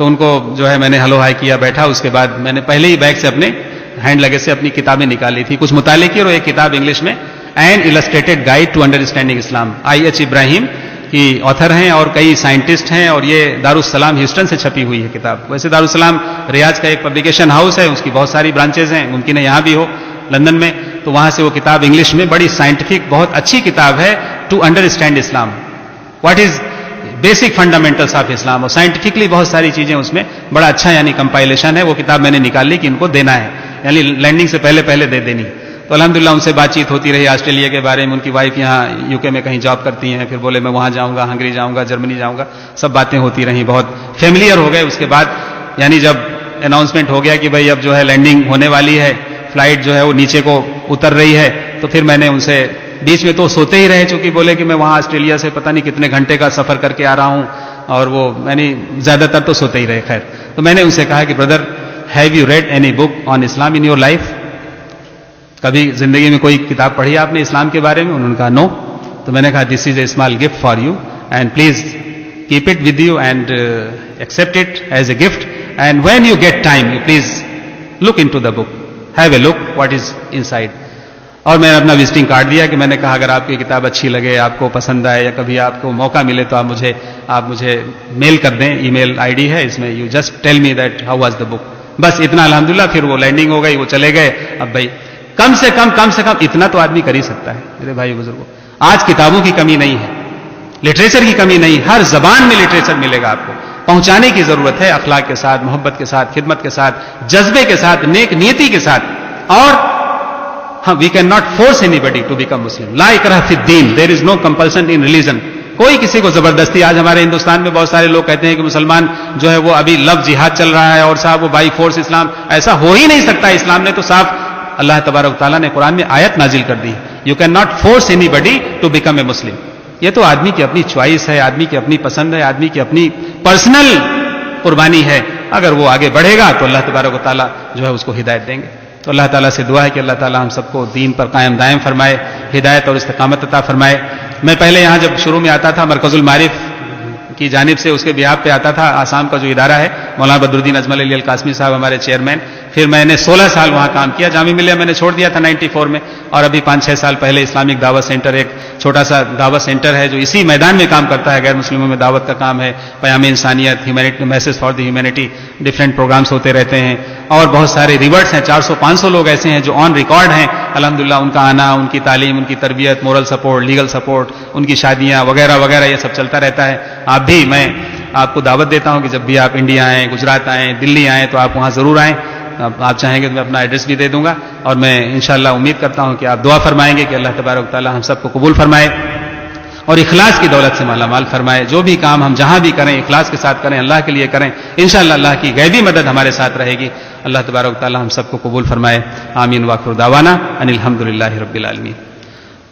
تو ان کو جو ہے میں نے ہلو ہائی کیا, بیٹھا. اس کے بعد میں نے پہلے ہی بیگ سے اپنے ہینڈ لگیج سے اپنی کتابیں نکالی تھی, کچھ مطالعے کی, اور ایک کتاب انگلش میں an illustrated guide to understanding Islam, IH Ibrahim کی آتھر ہیں اور کئی سائنٹسٹ ہیں, اور یہ دارالسلام ہیوسٹن سے چھپی ہوئی ہے کتاب. ویسے دارالسلام ریاض کا ایک پبلیکیشن ہاؤس ہے, اس کی بہت ساری برانچز ہیں, ممکن ہے یہاں بھی ہو لندن میں, تو وہاں سے وہ کتاب انگلش میں بڑی سائنٹیفک بہت اچھی کتاب ہے, to understand Islam, what is basic fundamentals of Islam, اور سائنٹیفکلی بہت ساری چیزیں اس میں, بڑا اچھا یعنی کمپائلیشن ہے. وہ کتاب میں نے نکال لی کہ ان کو دینا ہے, یعنی لینڈنگ سے پہلے دے دینی. تو الحمدللہ ان سے بات چیت ہوتی رہی آسٹریلیا کے بارے میں, ان کی وائف یہاں UK میں کہیں جاب کرتی ہیں, پھر بولے میں وہاں جاؤں گا, ہنگری جاؤں گا, جرمنی جاؤں گا, سب باتیں ہوتی رہیں, بہت فیملیئر ہو گئے. اس کے بعد یعنی جب اناؤنسمنٹ ہو گیا کہ بھائی اب جو ہے لینڈنگ ہونے والی ہے, فلائٹ جو ہے وہ نیچے کو اتر رہی ہے, تو پھر میں نے ان سے بیچ میں تو سوتے ہی رہے, چونکہ بولے کہ میں وہاں آسٹریلیا سے پتہ نہیں کتنے گھنٹے کا سفر کر کے آ رہا ہوں, اور وہ میں نے زیادہ تر تو سوتے ہی رہے. خیر, تو میں نے ان سے کہا کہ brother, have you read any book on Islam in your life, کبھی زندگی میں کوئی کتاب پڑھی آپ نے اسلام کے بارے میں؟ انہوں نے کہا نو. تو میں نے کہا this is a small gift for you, and please keep it with you and accept it as a gift, and when you get time you please look into the book, have a look what is inside. اور میں نے اپنا visiting card دیا کہ میں نے کہا اگر آپ کی کتاب اچھی لگے, آپ کو پسند آئے, یا کبھی آپ کو موقع ملے تو آپ مجھے میل کر دیں, ای میل ID ہے اس میں, you just tell me that how was the book. بس اتنا الحمدللہ. پھر وہ لینڈنگ ہو گئی, وہ چلے گئے. اب بھائی کم سے کم اتنا تو آدمی کر ہی سکتا ہے میرے بھائی بزرگوں. آج کتابوں کی کمی نہیں ہے, لٹریچر کی کمی نہیں, ہر زبان میں لٹریچر ملے گا آپ کو. پہنچانے کی ضرورت ہے اخلاق کے ساتھ, محبت کے ساتھ, خدمت کے ساتھ, جذبے کے ساتھ, نیک نیتی کے ساتھ. اور we can not force anybody to become Muslim, لا اکراہ فی الدین, دیر از نو کمپلشن ان ریلیجن. کوئی کسی کو زبردستی, آج ہمارے ہندوستان میں بہت سارے لوگ کہتے ہیں کہ مسلمان جو ہے وہ ابھی لفظ جہاد چل رہا ہے, اور صاحب وہ بائی فورس اسلام, ایسا ہو ہی نہیں سکتا. اسلام نے تو صاف, اللہ تبارک تعالیٰ نے قرآن میں آیت نازل کر دی, you can not force anybody to become a Muslim. یہ تو آدمی کی اپنی چوائس ہے, آدمی کی اپنی پسند ہے, آدمی کی اپنی پرسنل قربانی ہے. اگر وہ آگے بڑھے گا تو اللہ تبارک و تعالیٰ جو ہے اس کو ہدایت دیں گے. تو اللہ تعالیٰ سے دعا ہے کہ اللہ تعالیٰ ہم سب کو دین پر قائم دائم فرمائے, ہدایت اور استقامت عطا فرمائے. میں پہلے یہاں جب شروع میں آتا تھا مرکز المعارف کی جانب سے, اس کے بیہاف پہ آتا تھا, آسام کا جو ادارہ ہے, مولانا بدرالدین اجمل علی القاسمی صاحب ہمارے چیئرمین. پھر میں نے 16 سال وہاں کام کیا. جامعہ ملیہ میں نے چھوڑ دیا تھا 94 میں, اور ابھی 5-6 سال پہلے اسلامک دعوت سینٹر, ایک چھوٹا سا دعوت سینٹر ہے جو اسی میدان میں کام کرتا ہے, غیر مسلموں میں دعوت کا کام ہے, پیام انسانیت, humanity, message for the humanity, different programs ہوتے رہتے ہیں. اور بہت سارے ریورٹس ہیں, 400-500 لوگ ایسے ہیں جو آن ریکارڈ ہیں الحمدللہ. ان کا آنا, ان کی تعلیم, ان کی تربیت, مورل سپورٹ, لیگل سپورٹ, ان کی شادیاں وغیرہ وغیرہ, یہ سب چلتا رہتا ہے. آپ بھی, میں آپ کو دعوت دیتا ہوں کہ جب بھی آپ انڈیا آئیں, گجرات آئیں, دلی آئیں, تو آپ وہاں ضرور آئیں. آپ چاہیں گے تو میں اپنا ایڈریس بھی دے دوں گا, اور میں انشاءاللہ امید کرتا ہوں کہ آپ دعا فرمائیں گے کہ اللہ تبارک تعالیٰ ہم سب کو قبول فرمائے اور اخلاص کی دولت سے مالا مال فرمائے. جو بھی کام ہم جہاں بھی کریں اخلاص کے ساتھ کریں, اللہ کے لیے کریں, انشاءاللہ اللہ کی غیبی مدد ہمارے ساتھ رہے گی. اللہ تبارک تعالیٰ ہم سب کو قبول فرمائے. آمین. واخر دعوانا ان الحمدللہ رب العالمین.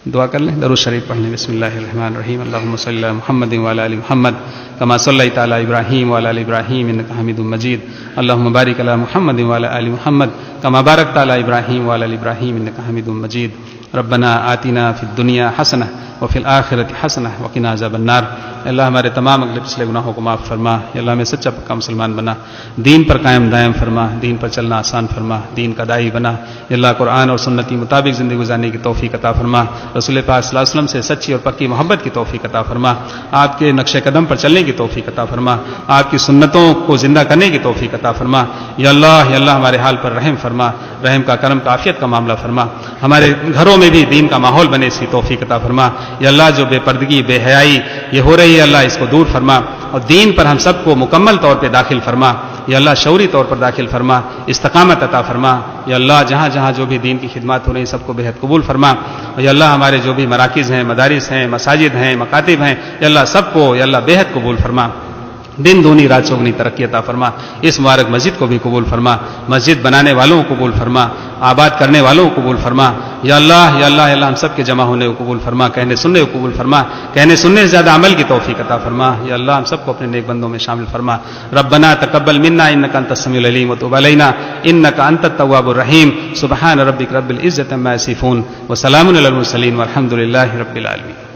دعا کر لیں, درود شریف پڑھ لیں. بسم اللہ الرحمن الرحیم. اللہم صلی علی محمد وعلی آل محمد کما صلیت علی ابراہیم وعلی آل ابراہیم انک حمید مجید. اللہم بارک علی محمد وعلی آل محمد کما بارکت علی ابراہیم وعلی آل ابراہیم انک حمید مجید. ربنا آتنا فی الدنیا حسنہ وفی الآخرۃ حسنہ وقنا عذاب النار. اللہ ہمارے تمام اگلے پچھلے گناہوں کو معاف فرما. اللہ ہمیں سچا پکا مسلمان بنا, دین پر قائم دائم فرما, دین پر چلنا آسان فرما, دین کا داعی بنا. اللہ قرآن اور سنت کے مطابق زندگی گزارنے کی توفیق عطا فرما. رسول پاک صلی اللہ علیہ وسلم سے سچی اور پکی محبت کی توفیق عطا فرما. آپ کے نقش قدم پر چلنے کی توفیق عطا فرما. آپ کی سنتوں کو زندہ کرنے کی توفیق عطا فرما. یا اللہ ہمارے حال پر رحم فرما, رحم کا کرم کا عافیت کا معاملہ فرما. ہمارے گھروں میں بھی دین کا ماحول بنے, اس کی توفیق عطا فرما. یا اللہ جو بے پردگی, بے حیائی یہ ہو رہی ہے, اللہ اس کو دور فرما, اور دین پر ہم سب کو مکمل طور پہ داخل فرما. یا اللہ شعوری طور پر داخل فرما, استقامت عطا فرما. یا اللہ جہاں جہاں جو بھی دین کی خدمات ہو رہی ہیں سب کو بہت قبول فرما. اور یا اللہ ہمارے جو بھی مراکز ہیں, مدارس ہیں, مساجد ہیں, مکاتب ہیں, یا اللہ سب کو یا اللہ بہت قبول فرما. دن دونی رات چوگنی ترقی عطا فرما. اس مبارک مسجد کو بھی قبول فرما. مسجد بنانے والوں کو قبول فرما, آباد کرنے والوں کو قبول فرما. یا اللہ ہم سب کے جمع ہونے کو قبول فرما, کہنے سننے کو قبول فرما, کہنے سننے سے زیادہ عمل کی توفیق عطا فرما. یا اللہ ہم سب کو اپنے نیک بندوں میں شامل فرما. ربنا تقبل منا انک انت السمیع العلیم وتب علینا انک انت التواب الرحیم. سبحان ربک رب العزۃ عما یصفون وسلام علی المرسلین والحمد للہ رب العالمین.